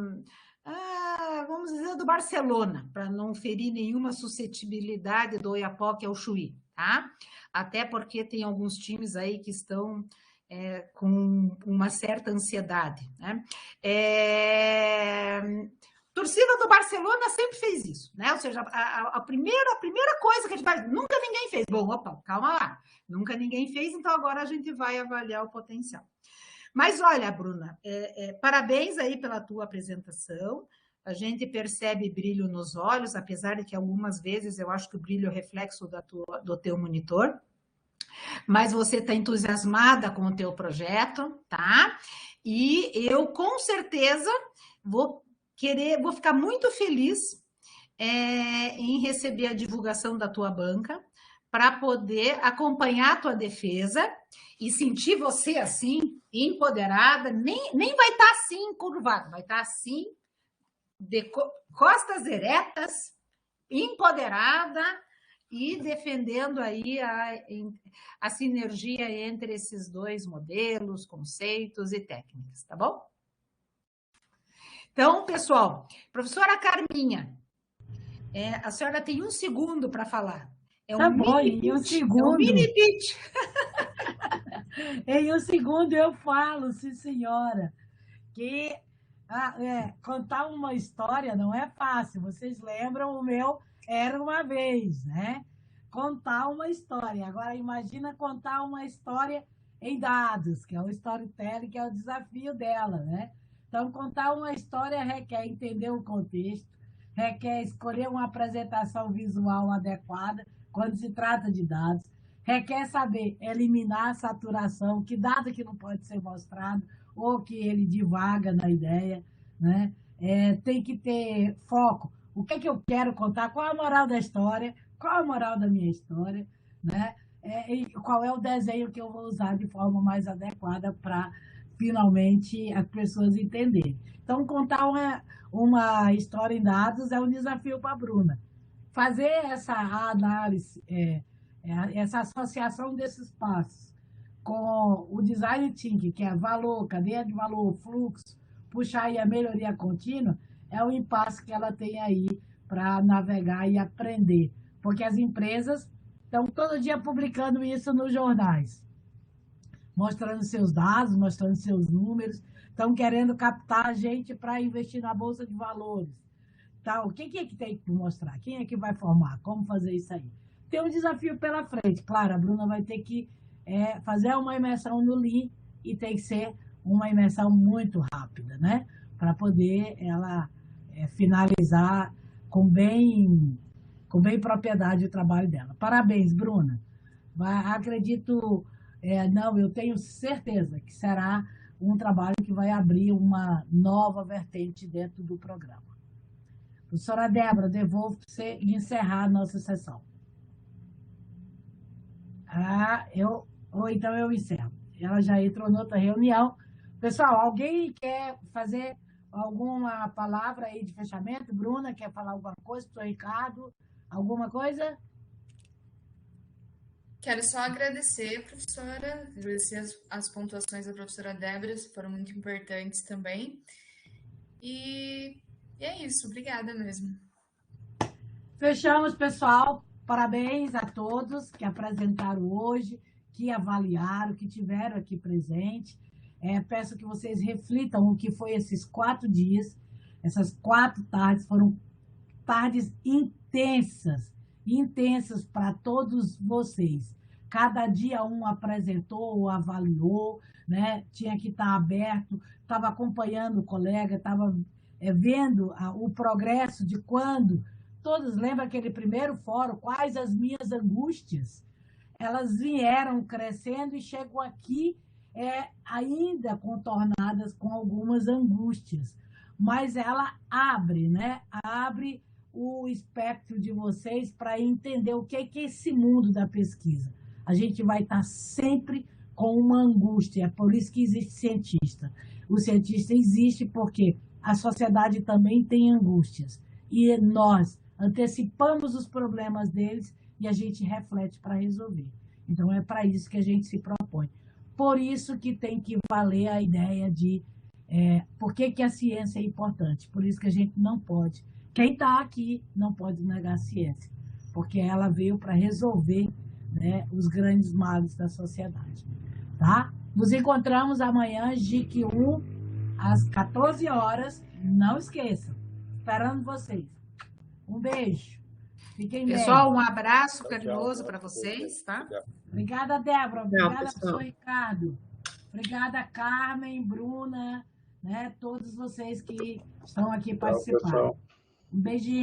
vamos dizer, do Barcelona, para não ferir nenhuma suscetibilidade do Oiapoque ao Chuí, tá? Até porque tem alguns times aí que estão com uma certa ansiedade, né? Torcida do Barcelona sempre fez isso, né? Ou seja, a primeira coisa que a gente faz, nunca ninguém fez. Bom, opa, calma lá. Nunca ninguém fez, então agora a gente vai avaliar o potencial. Mas olha, Bruna, parabéns aí pela tua apresentação. A gente percebe brilho nos olhos, apesar de que algumas vezes eu acho que o brilho é reflexo do teu monitor. Mas você está entusiasmada com o teu projeto, tá? E eu, com certeza, vou ficar muito feliz em receber a divulgação da tua banca para poder acompanhar a tua defesa e sentir você assim, empoderada, nem vai estar assim curvada, vai estar assim, de costas eretas, empoderada e defendendo aí a sinergia entre esses dois modelos, conceitos e técnicas, tá bom? Então, pessoal, professora Carminha, a senhora tem 1 segundo para falar. Tá bom, em 1 segundo. É um mini pitch. Em 1 segundo eu falo, sim, senhora, que contar uma história não é fácil. Vocês lembram o meu Era Uma Vez, né? Contar uma história. Agora, imagina contar uma história em dados, que é o storytelling, que é o desafio dela, né? Então, contar uma história requer entender o contexto, requer escolher uma apresentação visual adequada quando se trata de dados, requer saber eliminar a saturação, que dado que não pode ser mostrado, ou que ele divaga na ideia, né? Tem que ter foco. O que é que eu quero contar? Qual a moral da história? Qual a moral da minha história? Né? E qual é o desenho que eu vou usar de forma mais adequada para finalmente as pessoas entenderem. Então, contar uma história em dados é um desafio para a Bruna. Fazer essa análise, essa associação desses passos com o design thinking, que é valor, cadeia de valor, fluxo, puxar aí a melhoria contínua, é o impasse que ela tem aí para navegar e aprender. Porque as empresas estão todo dia publicando isso nos jornais, mostrando seus dados, mostrando seus números, estão querendo captar a gente para investir na Bolsa de Valores. Tá? O que é que tem que mostrar? Quem é que vai formar? Como fazer isso aí? Tem um desafio pela frente. Claro, a Bruna vai ter que fazer uma imersão no Lean e tem que ser uma imersão muito rápida, né? Para poder ela finalizar com bem propriedade o trabalho dela. Parabéns, Bruna. Acredito, eu tenho certeza que será um trabalho que vai abrir uma nova vertente dentro do programa. Professora Débora, devolvo para você encerrar a nossa sessão. Ou então eu encerro. Ela já entrou noutra reunião. Pessoal, alguém quer fazer alguma palavra aí de fechamento? Bruna, quer falar alguma coisa? Professor Ricardo, alguma coisa? Quero só agradecer, professora, agradecer as pontuações da professora Débora, foram muito importantes também. E é isso, obrigada mesmo. Fechamos, pessoal. Parabéns a todos que apresentaram hoje, que avaliaram, que tiveram aqui presente. Peço que vocês reflitam o que foi esses 4 dias. Essas 4 tardes foram tardes intensas para todos vocês. Cada dia um apresentou, avaliou, né? Tinha que estar aberto, estava acompanhando o colega, estava vendo o progresso de quando todos lembram aquele primeiro fórum, quais as minhas angústias, elas vieram crescendo e chegam aqui ainda contornadas com algumas angústias, mas ela abre, né? Abre o espectro de vocês para entender o que é esse mundo da pesquisa. A gente vai estar sempre com uma angústia, é por isso que existe cientista. O cientista existe porque a sociedade também tem angústias, e nós antecipamos os problemas deles e a gente reflete para resolver. Então, é para isso que a gente se propõe. Por isso que tem que valer a ideia de por que a ciência é importante. Por isso que a gente não pode. Quem está aqui não pode negar a ciência, porque ela veio para resolver, né, os grandes males da sociedade. Tá? Nos encontramos amanhã, GIC 1, às 14 horas. Não esqueçam. Esperando vocês. Um beijo. Fiquem bem. Pessoal, um abraço carinhoso para vocês, tá? Obrigada, Débora. Obrigada, professor Ricardo. Obrigada, Carmen, Bruna, né? Todos vocês que estão aqui participando. Um beijinho.